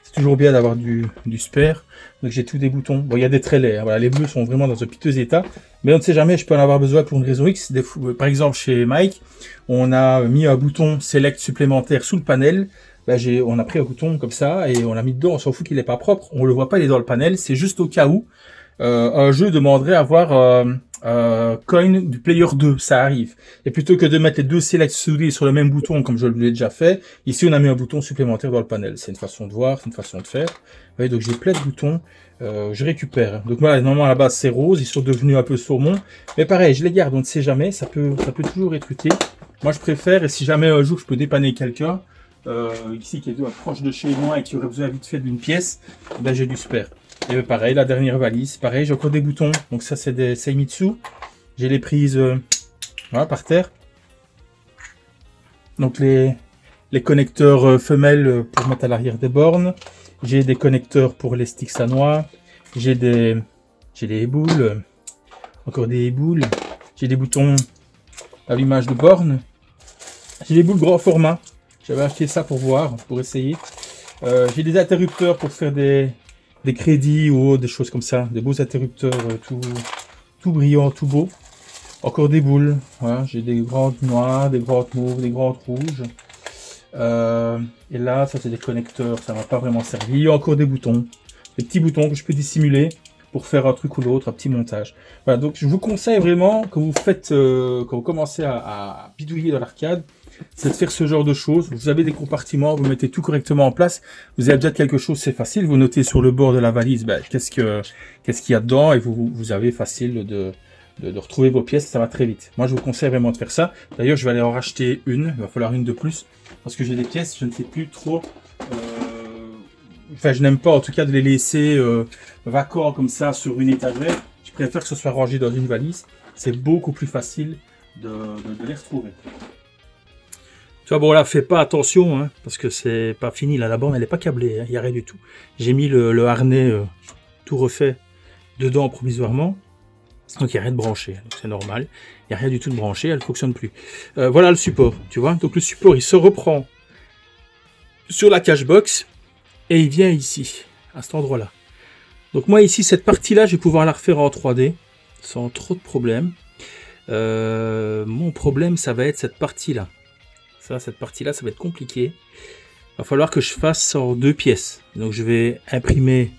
C'est toujours bien d'avoir du spare. Donc j'ai tous des boutons. Bon, il y a des très laids. Hein. Voilà, les bleus sont vraiment dans un piteux état. Mais on ne sait jamais, je peux en avoir besoin pour une raison X. Par exemple, chez Mike, on a mis un bouton Select supplémentaire sous le panel. On a pris un bouton comme ça et on l'a mis dedans. On s'en fout qu'il n'est pas propre. On le voit pas, il est dans le panel. C'est juste au cas où un jeu demanderait à avoir coin du player 2, ça arrive. Et plutôt que de mettre les deux select soudés sur le même bouton comme je l'ai déjà fait, ici on a mis un bouton supplémentaire dans le panel. C'est une façon de voir, c'est une façon de faire. Vous voyez, donc j'ai plein de boutons, je récupère. Donc voilà, normalement à la base c'est rose, ils sont devenus un peu saumon. Mais pareil, je les garde, on ne sait jamais, ça peut toujours être utile. Moi je préfère, et si jamais un jour je peux dépanner quelqu'un, ici qui est proche de chez moi et qui aurait besoin vite fait d'une pièce, ben j'ai du spare. Et pareil, la dernière valise, pareil, j'ai encore des boutons. Donc ça, c'est des Seimitsu. J'ai les prises voilà, par terre. Donc les connecteurs femelles pour mettre à l'arrière des bornes. J'ai des connecteurs pour les sticks à noix. J'ai des boules. Encore des boules. J'ai des boutons allumage de borne. J'ai des boules grand format. J'avais acheté ça pour voir, pour essayer. J'ai des interrupteurs pour faire des crédits ou des choses comme ça, des beaux interrupteurs tout brillants, tout beaux. Encore des boules, voilà, j'ai des grandes noires, des grandes mauves, des grandes rouges. Et là, ça c'est des connecteurs, ça m'a pas vraiment servi. Il y a encore des boutons, des petits boutons que je peux dissimuler pour faire un truc ou l'autre, un petit montage. Voilà, donc je vous conseille vraiment quand vous faites, quand vous commencez à bidouiller dans l'arcade, c'est de faire ce genre de choses. Vous avez des compartiments, vous mettez tout correctement en place. Vous avez besoin de quelque chose, c'est facile. Vous notez sur le bord de la valise, qu'est-ce qu'il y a dedans, et vous avez facile de retrouver vos pièces. Ça va très vite. Moi, je vous conseille vraiment de faire ça. D'ailleurs, je vais aller en racheter une. Il va falloir une de plus parce que j'ai des pièces. Je ne sais plus trop. Enfin, je n'aime pas en tout cas de les laisser vacants comme ça sur une étagère. Je préfère que ce soit rangé dans une valise. C'est beaucoup plus facile de les retrouver. Tu vois, bon là, fais pas attention, hein, parce que c'est pas fini, là, la borne, elle est pas câblée, il n'y a rien du tout. J'ai mis le harnais tout refait dedans provisoirement, donc il n'y a rien de branché, donc c'est normal. Il n'y a rien du tout de branché, elle ne fonctionne plus. Voilà le support, tu vois, donc le support, il se reprend sur la cashbox, et il vient ici, à cet endroit-là. Donc moi, ici, cette partie-là, je vais pouvoir la refaire en 3D, sans trop de problèmes. Mon problème, ça va être cette partie-là. Cette partie-là, ça va être compliqué. Il va falloir que je fasse en 2 pièces. Donc je vais imprimer,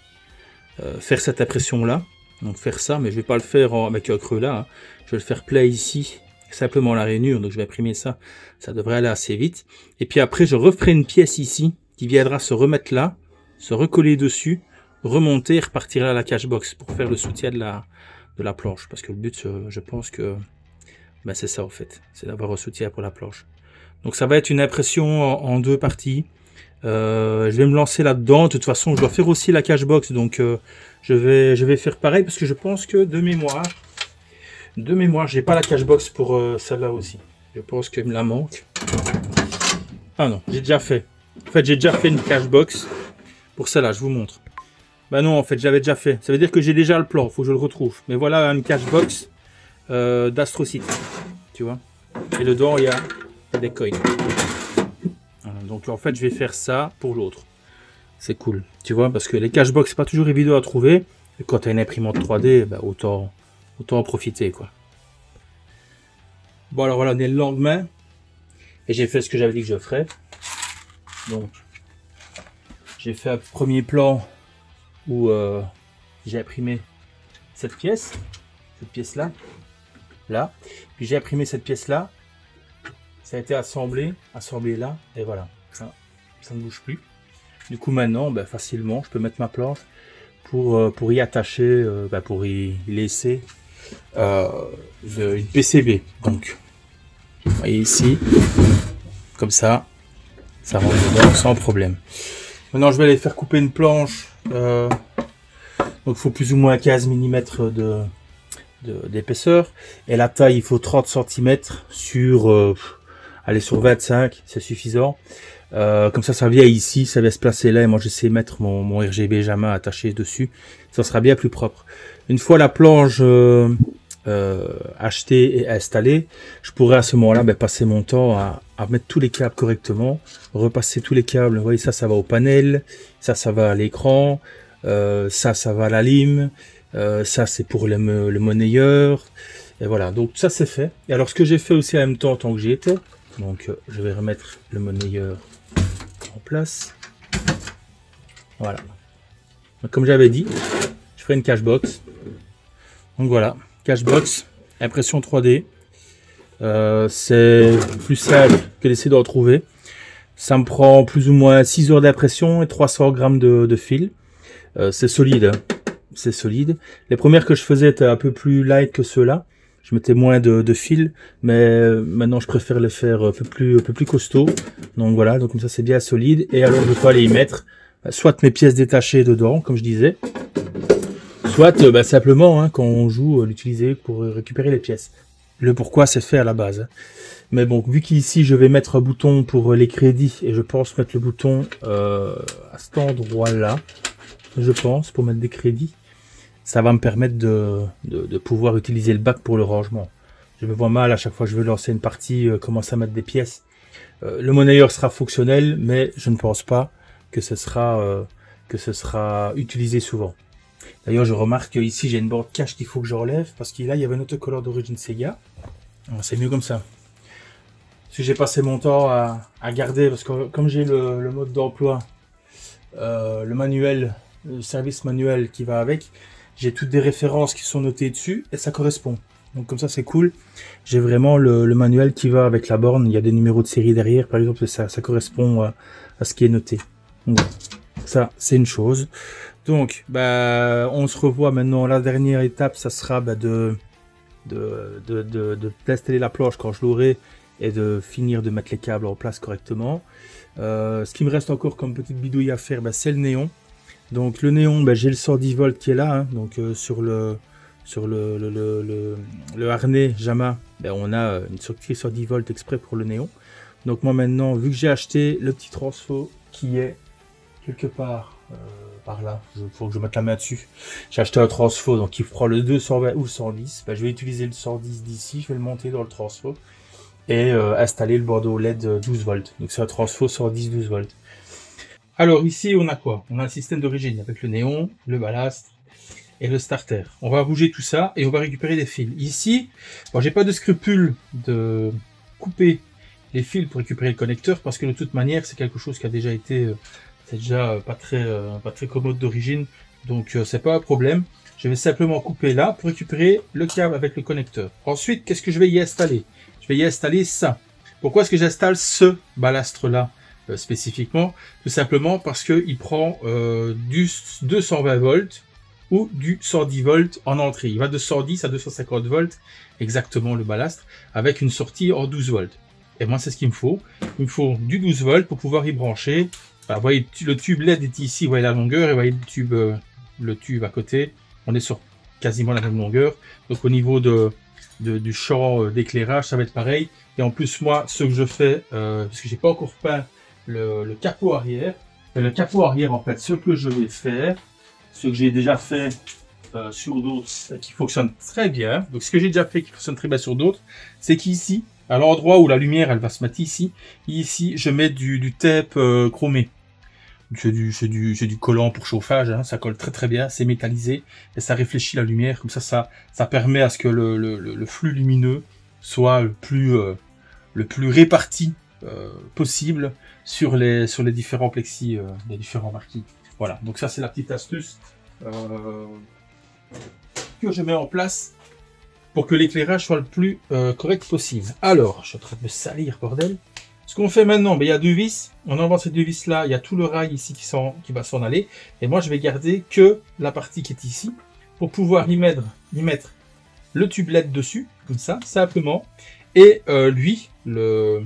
faire cette impression-là. Donc faire ça, mais je vais pas le faire avec un creux là. Hein. Je vais le faire plat ici, simplement la rainure. Donc je vais imprimer ça. Ça devrait aller assez vite. Et puis après, je referai une pièce ici qui viendra se remettre là, se recoller dessus, remonter et repartir là à la cashbox pour faire le soutien de la planche. Parce que le but, je pense que c'est ça en fait. C'est d'avoir un soutien pour la planche. Donc ça va être une impression en 2 parties. Je vais me lancer là-dedans. De toute façon, je dois faire aussi la cashbox. Donc je vais faire pareil parce que je pense que de mémoire, j'ai pas la cashbox pour celle-là aussi. Je pense qu'il me la manque. Ah non, j'ai déjà fait. En fait, j'ai déjà fait une cashbox pour celle-là. Je vous montre. Bah non, en fait, j'avais déjà fait. Ça veut dire que j'ai déjà le plan. Il faut que je le retrouve. Mais voilà une cashbox d'Astro City. Tu vois. Et dedans, il y a des coins. Voilà, donc en fait je vais faire ça pour l'autre. C'est cool, tu vois, parce que les cashbox c'est pas toujours évident à trouver. Et quand tu as une imprimante 3D, bah, autant en profiter, quoi. Bon, alors voilà, on est le lendemain. Et j'ai fait ce que j'avais dit que je ferais. Donc, j'ai fait un premier plan où j'ai imprimé cette pièce-là. Là. Puis j'ai imprimé cette pièce-là. Ça a été assemblé là. Et voilà. Ça ne bouge plus. Du coup, maintenant, bah, facilement, je peux mettre ma planche pour y attacher, pour y laisser une PCB. Donc, vous voyez ici, comme ça rentre dedans sans problème. Maintenant, je vais aller faire couper une planche. Donc, il faut plus ou moins 15 mm d'épaisseur. Et la taille, il faut 30 cm sur 25, c'est suffisant. Comme ça vient ici, ça va se placer là. Et moi, je sais mettre mon RGB JAMA attaché dessus. Ça sera bien plus propre. Une fois la planche achetée et installée, je pourrais à ce moment-là passer mon temps à mettre tous les câbles correctement, repasser tous les câbles. Vous voyez, ça va au panel, ça va à l'écran, ça va à la lime, ça c'est pour le monnayeur. Et voilà, donc ça c'est fait. Et alors ce que j'ai fait aussi en même temps, tant que j'y étais, donc je vais remettre le monnayeur en place. Voilà. Donc, comme j'avais dit, je ferai une cashbox. Donc voilà, cashbox, impression 3D. C'est plus simple que d'essayer d'en trouver. Ça me prend plus ou moins 6 heures d'impression et 300 grammes de fil. C'est solide, hein. C'est solide. Les premières que je faisais étaient un peu plus light que ceux-là. Je mettais moins de fil, mais maintenant je préfère les faire un peu plus costaud. Donc voilà, donc comme ça c'est bien solide. Et alors je peux aller y mettre soit mes pièces détachées dedans, comme je disais, soit simplement quand on joue l'utiliser pour récupérer les pièces. Le pourquoi c'est fait à la base. Mais bon, vu qu'ici je vais mettre un bouton pour les crédits et je pense mettre le bouton à cet endroit-là, je pense, pour mettre des crédits. Ça va me permettre de pouvoir utiliser le bac pour le rangement. Je me vois mal à chaque fois que je veux lancer une partie, commencer à mettre des pièces. Le monnayeur sera fonctionnel, mais je ne pense pas que ce sera utilisé souvent. D'ailleurs, je remarque qu'ici j'ai une borne cache qu'il faut que j'enlève parce qu'il y avait un autocollant d'origine Sega. C'est mieux comme ça. Parce que j'ai passé mon temps à garder, parce que comme j'ai le mode d'emploi, le manuel, le service manuel qui va avec, j'ai toutes des références qui sont notées dessus et ça correspond. Donc comme ça c'est cool. J'ai vraiment le manuel qui va avec la borne. Il y a des numéros de série derrière, par exemple, ça correspond à ce qui est noté. Donc, ça c'est une chose. Donc on se revoit maintenant. La dernière étape, ça sera d'installer la planche quand je l'aurai et de finir de mettre les câbles en place correctement. Ce qui me reste encore comme petite bidouille à faire, c'est le néon. Donc le néon, j'ai le 110 volts qui est là, hein. Donc sur le harnais JAMA, on a une sortie 110 volts exprès pour le néon. Donc moi maintenant, vu que j'ai acheté le petit transfo qui est quelque part par là, il faut que je mette la main dessus. J'ai acheté un transfo, donc il prend le 220 ou le 110. Je vais utiliser le 110 d'ici, je vais le monter dans le transfo et installer le bandeau LED 12 volts. Donc c'est un transfo 110 12 volts. Alors ici on a quoi? On a le système d'origine avec le néon, le ballast et le starter. On va bouger tout ça et on va récupérer des fils. Ici, j'ai pas de scrupule de couper les fils pour récupérer le connecteur parce que de toute manière c'est quelque chose qui a déjà été, c'est déjà pas très commode d'origine, donc c'est pas un problème. Je vais simplement couper là pour récupérer le câble avec le connecteur. Ensuite, qu'est-ce que je vais y installer? Je vais y installer ça. Pourquoi est-ce que j'installe ce balastre là? Spécifiquement, tout simplement parce que il prend du 220 volts ou du 110 volts en entrée. Il va de 110 à 250 volts exactement le balastre avec une sortie en 12 volts. Et moi c'est ce qu'il me faut. Il me faut du 12 volts pour pouvoir y brancher. Vous voyez le tube LED est ici, vous voyez la longueur et vous voyez le tube à côté. On est sur quasiment la même longueur. Donc au niveau du champ d'éclairage ça va être pareil. Et en plus moi ce que je fais, parce que j'ai pas encore peint le capot arrière. Et le capot arrière, en fait, ce que je vais faire, ce que j'ai déjà fait sur d'autres, qui fonctionne très bien. Donc, ce que j'ai déjà fait qui fonctionne très bien sur d'autres, c'est qu'ici, à l'endroit où la lumière, elle va se mettre ici, je mets du tape chromé. C'est du collant pour chauffage, hein, ça colle très très bien, c'est métallisé et ça réfléchit la lumière, comme ça permet à ce que le flux lumineux soit le plus réparti possible sur les différents plexis, les différents marquis. Voilà, donc ça c'est la petite astuce que je mets en place pour que l'éclairage soit le plus correct possible. Alors, je suis en train de me salir, bordel. Ce qu'on fait maintenant, ben, il y a deux vis. On envoie ces deux vis là. Il y a tout le rail ici qui va s'en aller. Et moi, je vais garder que la partie qui est ici pour pouvoir y mettre le tube LED dessus, comme ça, simplement. Et lui, le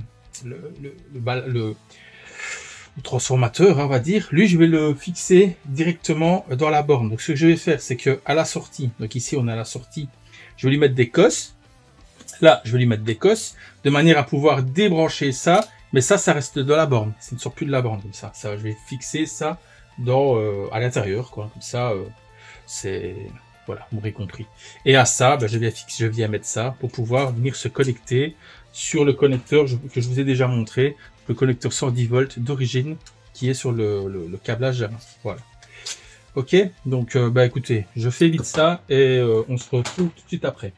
transformateur, on va dire, lui, je vais le fixer directement dans la borne. Donc, ce que je vais faire, c'est que à la sortie, donc ici, on a la sortie, je vais lui mettre des cosses. Là, je vais lui mettre des cosses, de manière à pouvoir débrancher ça, mais ça reste dans la borne. Ça ne sort plus de la borne, comme ça. Je vais fixer ça à l'intérieur, quoi. Comme ça, c'est... Voilà, vous m'aurez compris. Et à ça, ben, je viens mettre ça pour pouvoir venir se connecter sur le connecteur que je vous ai déjà montré, le connecteur 110 volts d'origine, qui est sur le câblage avant. Voilà. Ok, donc, bah écoutez, je fais vite ça et on se retrouve tout de suite après.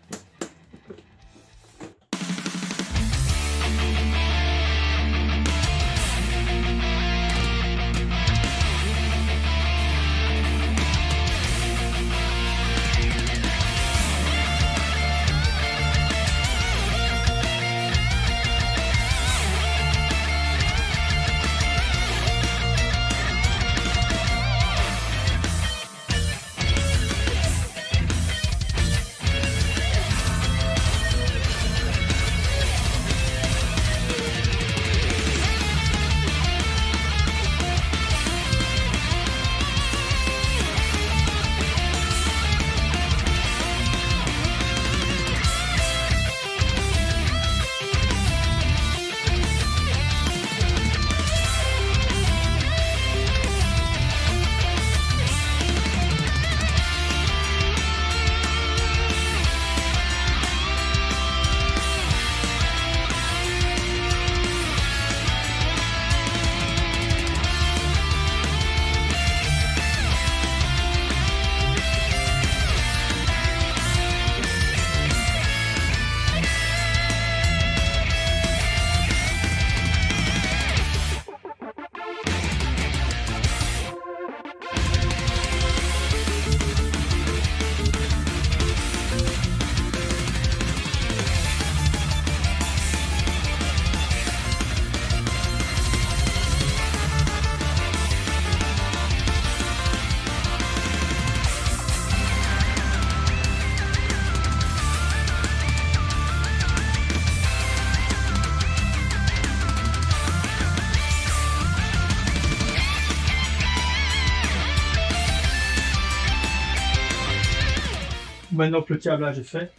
Maintenant que le câblage est fait,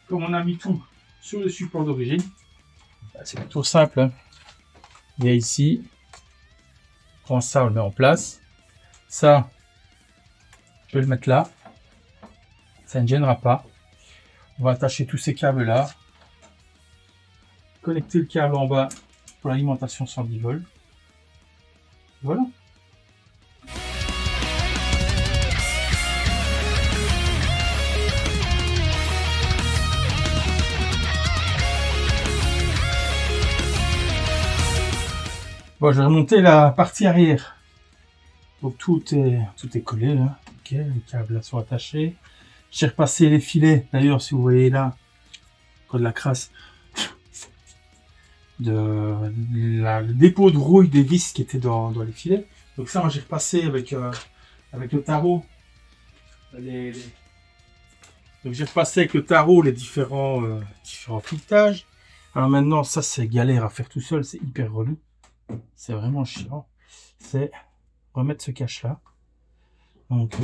comme on a mis tout sur le support d'origine, c'est plutôt simple. Hein. Il y a ici, on prend ça, on le met en place. Ça, je vais le mettre là. Ça ne gênera pas. On va attacher tous ces câbles là. Connecter le câble en bas pour l'alimentation 110 volts. Voilà. Bon, je vais remonter la partie arrière. Donc tout est collé là. Ok, les câbles là sont attachés. J'ai repassé les filets. D'ailleurs, si vous voyez là, de la crasse, le dépôt de rouille des vis qui était dans les filets. Donc ça, j'ai repassé avec le tarot. Donc j'ai repassé avec le tarot les différents filettages. Alors maintenant, ça c'est galère à faire tout seul, c'est hyper relou. C'est vraiment chiant. C'est remettre ce cache là. Donc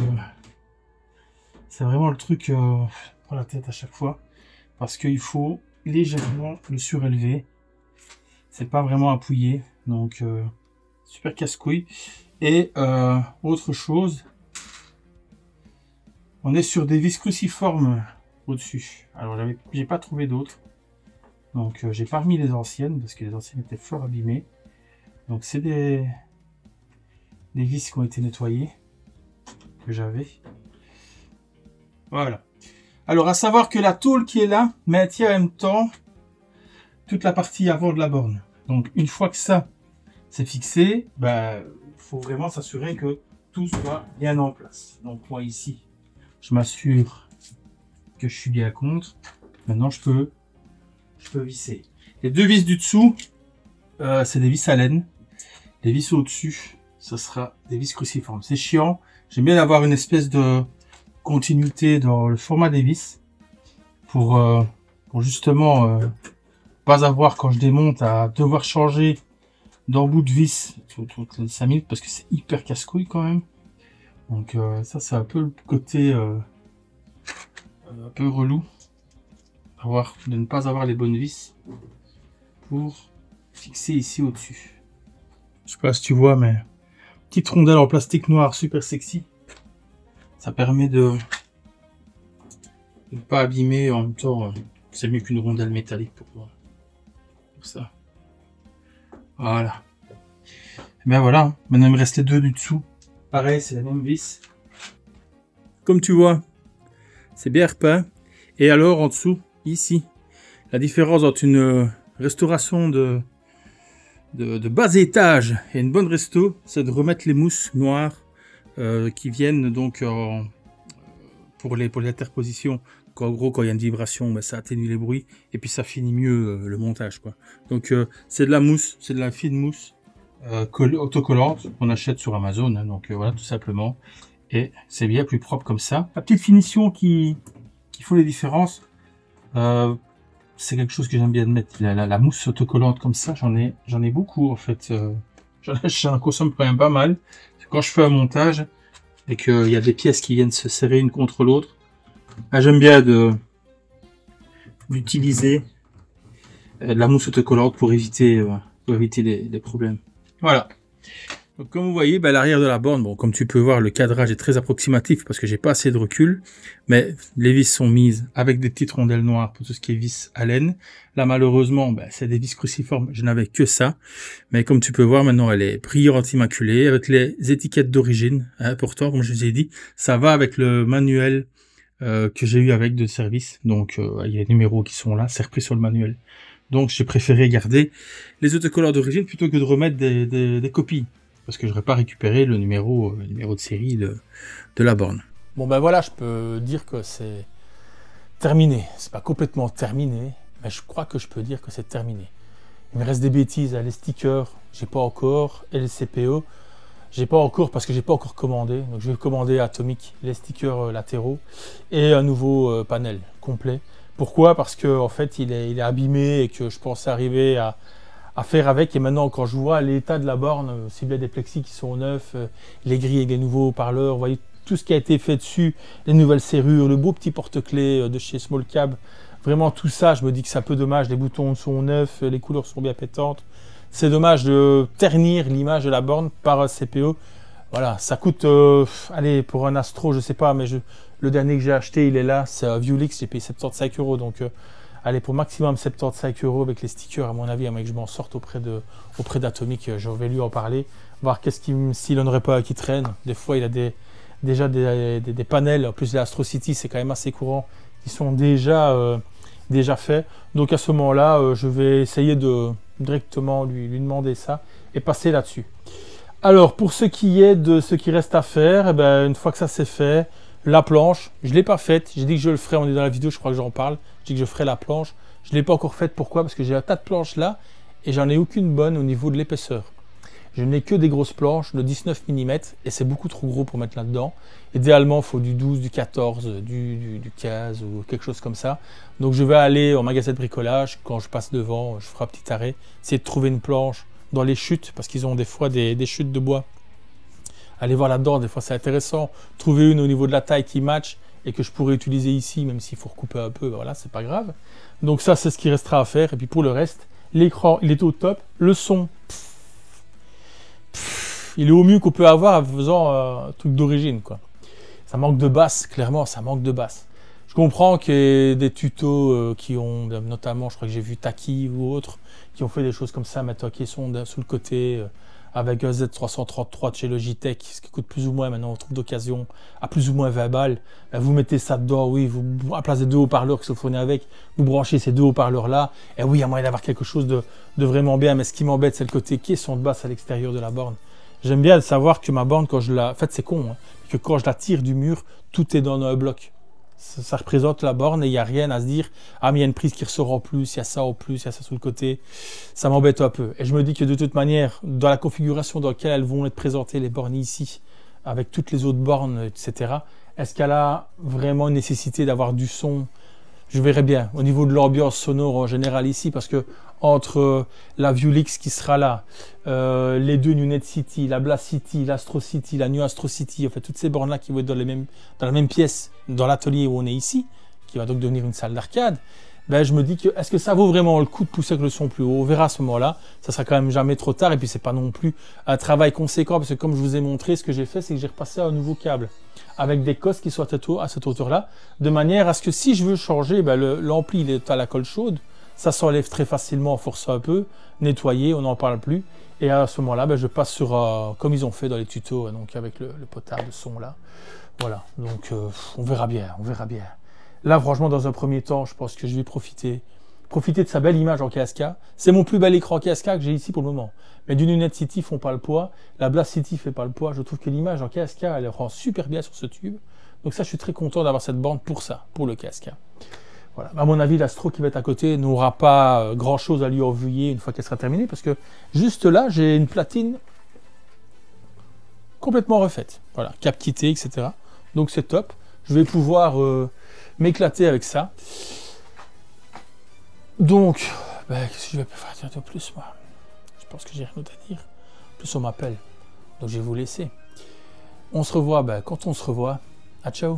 c'est vraiment le truc pour la tête à chaque fois. Parce qu'il faut légèrement le surélever. C'est pas vraiment appuyé. Donc super casse-couille. Et autre chose, on est sur des vis cruciformes au-dessus. Alors j'ai pas trouvé d'autres. Donc j'ai pas remis les anciennes parce que les anciennes étaient fort abîmées. Donc c'est des des vis qui ont été nettoyées, que j'avais. Voilà. Alors, à savoir que la tôle qui est là maintient en même temps toute la partie avant de la borne. Donc, une fois que ça c'est fixé, il faut vraiment s'assurer que tout soit bien en place. Donc, moi ici, je m'assure que je suis bien contre. Maintenant, je peux visser. Les deux vis du dessous, c'est des vis à laine. Les vis au-dessus, ça sera des vis cruciformes. C'est chiant. J'aime bien avoir une espèce de continuité dans le format des vis pour justement pas avoir, quand je démonte, à devoir changer d'embout de vis toutes les 5 minutes parce que c'est hyper casse-couille quand même. Donc ça c'est un peu le côté un peu relou de ne pas avoir les bonnes vis pour fixer ici au-dessus. Je sais pas si tu vois, mais petite rondelle en plastique noir super sexy. Ça permet de ne pas abîmer, en même temps c'est mieux qu'une rondelle métallique pour ça. Voilà. Et bien voilà, maintenant il me reste les deux du dessous. Pareil, c'est la même vis. Comme tu vois, c'est bien repeint. Et alors en dessous, ici, la différence entre une restauration de bas étage et une bonne resto, c'est de remettre les mousses noires qui viennent donc pour les interpositions. En gros, quand il y a une vibration, ça atténue les bruits et puis ça finit mieux le montage, quoi. Donc c'est de la mousse, c'est de la fine mousse autocollante qu'on achète sur Amazon, hein, donc voilà, tout simplement. Et c'est bien plus propre comme ça. La petite finition qui fait les différences, c'est quelque chose que j'aime bien mettre. La mousse autocollante comme ça, j'en ai beaucoup en fait. J'en consomme quand même pas mal. Quand je fais un montage et qu'il y a des pièces qui viennent se serrer une contre l'autre, j'aime bien d'utiliser la mousse autocollante pour éviter les problèmes. Voilà. Donc, comme vous voyez, l'arrière de la borne, bon, comme tu peux voir, le cadrage est très approximatif parce que j'ai pas assez de recul, mais les vis sont mises avec des petites rondelles noires pour tout ce qui est vis à laine. Là, malheureusement, c'est des vis cruciformes, je n'avais que ça, mais comme tu peux voir, maintenant, elle est brillante, immaculée, avec les étiquettes d'origine. Hein, pourtant, comme je vous ai dit, ça va avec le manuel que j'ai eu avec de service. Donc, il y a les numéros qui sont là, c'est repris sur le manuel. Donc, j'ai préféré garder les autocollants d'origine plutôt que de remettre des copies. Parce que je n'aurais pas récupéré le numéro de série de la borne. Bon voilà, je peux dire que c'est terminé. C'est pas complètement terminé, mais je crois que je peux dire que c'est terminé. Il me reste des bêtises, les stickers, j'ai pas encore, et les CPO, j'ai pas encore parce que j'ai pas encore commandé. Donc je vais commander à Atomic les stickers latéraux et un nouveau panel complet. Pourquoi? Parce que en fait il est abîmé et que je pensais arriver à faire avec, et maintenant quand je vois l'état de la borne, ciblé des plexis qui sont neufs, les grilles avec les nouveaux haut-parleurs, vous voyez tout ce qui a été fait dessus, les nouvelles serrures, le beau petit porte-clés de chez Small Cab, vraiment tout ça, je me dis que c'est un peu dommage, les boutons sont neufs, les couleurs sont bien pétantes, c'est dommage de ternir l'image de la borne par un CPO. Voilà, ça coûte, allez, pour un Astro, je sais pas, mais le dernier que j'ai acheté, il est là, c'est un Viewlix, j'ai payé 75 €, donc allez, pour maximum 75 € avec les stickers, à mon avis, que je m'en sorte auprès d'Atomic, je vais lui en parler, voir s'il n'en aurait pas qui traîne. Des fois, il a déjà des panels, en plus les Astro City, c'est quand même assez courant, qui sont déjà faits. Donc à ce moment-là, je vais essayer de directement lui demander ça et passer là-dessus. Alors, pour ce qui est de ce qui reste à faire, une fois que ça c'est fait, la planche, je ne l'ai pas faite. J'ai dit que je le ferai, on est dans la vidéo, je crois que j'en parle. J'ai dit que je ferai la planche. Je ne l'ai pas encore faite, pourquoi? Parce que j'ai un tas de planches là et j'en ai aucune bonne au niveau de l'épaisseur. Je n'ai que des grosses planches de 19 mm et c'est beaucoup trop gros pour mettre là-dedans. Idéalement, il faut du 12, du 14, du 15 ou quelque chose comme ça. Donc je vais aller au magasin de bricolage. Quand je passe devant, je ferai un petit arrêt. Essayer de trouver une planche dans les chutes parce qu'ils ont des fois des chutes de bois. Allez voir là-dedans, des fois c'est intéressant. Trouver une au niveau de la taille qui match et que je pourrais utiliser ici, même s'il faut recouper un peu, voilà, c'est pas grave. Donc ça, c'est ce qui restera à faire. Et puis pour le reste, l'écran, il est au top. Le son, il est au mieux qu'on peut avoir en faisant un truc d'origine, quoi. Ça manque de basse, clairement, ça manque de basse. Je comprends qu'il y ait des tutos qui ont, notamment, je crois que j'ai vu Taki ou autres, qui ont fait des choses comme ça, mettre qui sont sous le côté, avec un Z333 de chez Logitech, ce qui coûte plus ou moins, maintenant on trouve d'occasion, à plus ou moins 20 balles. Vous mettez ça dedans, oui, à place des deux haut-parleurs qui se fournissent avec, vous branchez ces deux haut-parleurs là, et oui, il y a moyen d'avoir quelque chose de vraiment bien, mais ce qui m'embête, c'est le côté caisson de basse à l'extérieur de la borne. J'aime bien savoir que ma borne, quand je la... En fait, c'est con, hein, que quand je la tire du mur, tout est dans un bloc. Ça représente la borne et il n'y a rien à se dire « Ah, mais il y a une prise qui ressort en plus, il y a ça en plus, il y a ça sur le côté. » Ça m'embête un peu. Et je me dis que de toute manière, dans la configuration dans laquelle elles vont être présentées, les bornes ici, avec toutes les autres bornes, etc., est-ce qu'elle a vraiment une nécessité d'avoir du son? Je verrai bien au niveau de l'ambiance sonore en général ici, parce que entre la Viewlix qui sera là, les deux New Net City, la Blast City, l'Astro City, la New Astro City, en fait toutes ces bornes là qui vont être dans la même pièce, dans l'atelier où on est ici, qui va donc devenir une salle d'arcade, ben je me dis que est-ce que ça vaut vraiment le coup de pousser avec le son plus haut? On verra à ce moment-là, ça sera quand même jamais trop tard, et puis c'est pas non plus un travail conséquent, parce que comme je vous ai montré, ce que j'ai fait, c'est que j'ai repassé un nouveau câble avec des cosses qui soient à cette hauteur-là, de manière à ce que si je veux changer, ben l'ampli il est à la colle chaude, ça s'enlève très facilement en forçant un peu, nettoyer, on n'en parle plus, et à ce moment-là, ben je passe sur, comme ils ont fait dans les tutos, donc avec le potard de son là, voilà, donc on verra bien, on verra bien. Là, franchement, dans un premier temps, je pense que je vais profiter de sa belle image en KSK. C'est mon plus bel écran KSK que j'ai ici pour le moment. Mais du New Net City font pas le poids, la Blast City fait pas le poids. Je trouve que l'image en KSK, elle rend super bien sur ce tube. Donc ça, je suis très content d'avoir cette borne pour ça, pour le KSK. Voilà. À mon avis, l'Astro qui va être à côté n'aura pas grand-chose à lui envoyer une fois qu'elle sera terminée, parce que juste là, j'ai une platine complètement refaite. Voilà, cap quitté, etc. Donc c'est top. Je vais pouvoir m'éclater avec ça. Donc, ben, qu'est-ce que je vais faire de plus, moi? Je pense que j'ai rien d'autre à dire. En plus, on m'appelle. Donc, je vais vous laisser. On se revoit, ben, quand on se revoit. À ciao.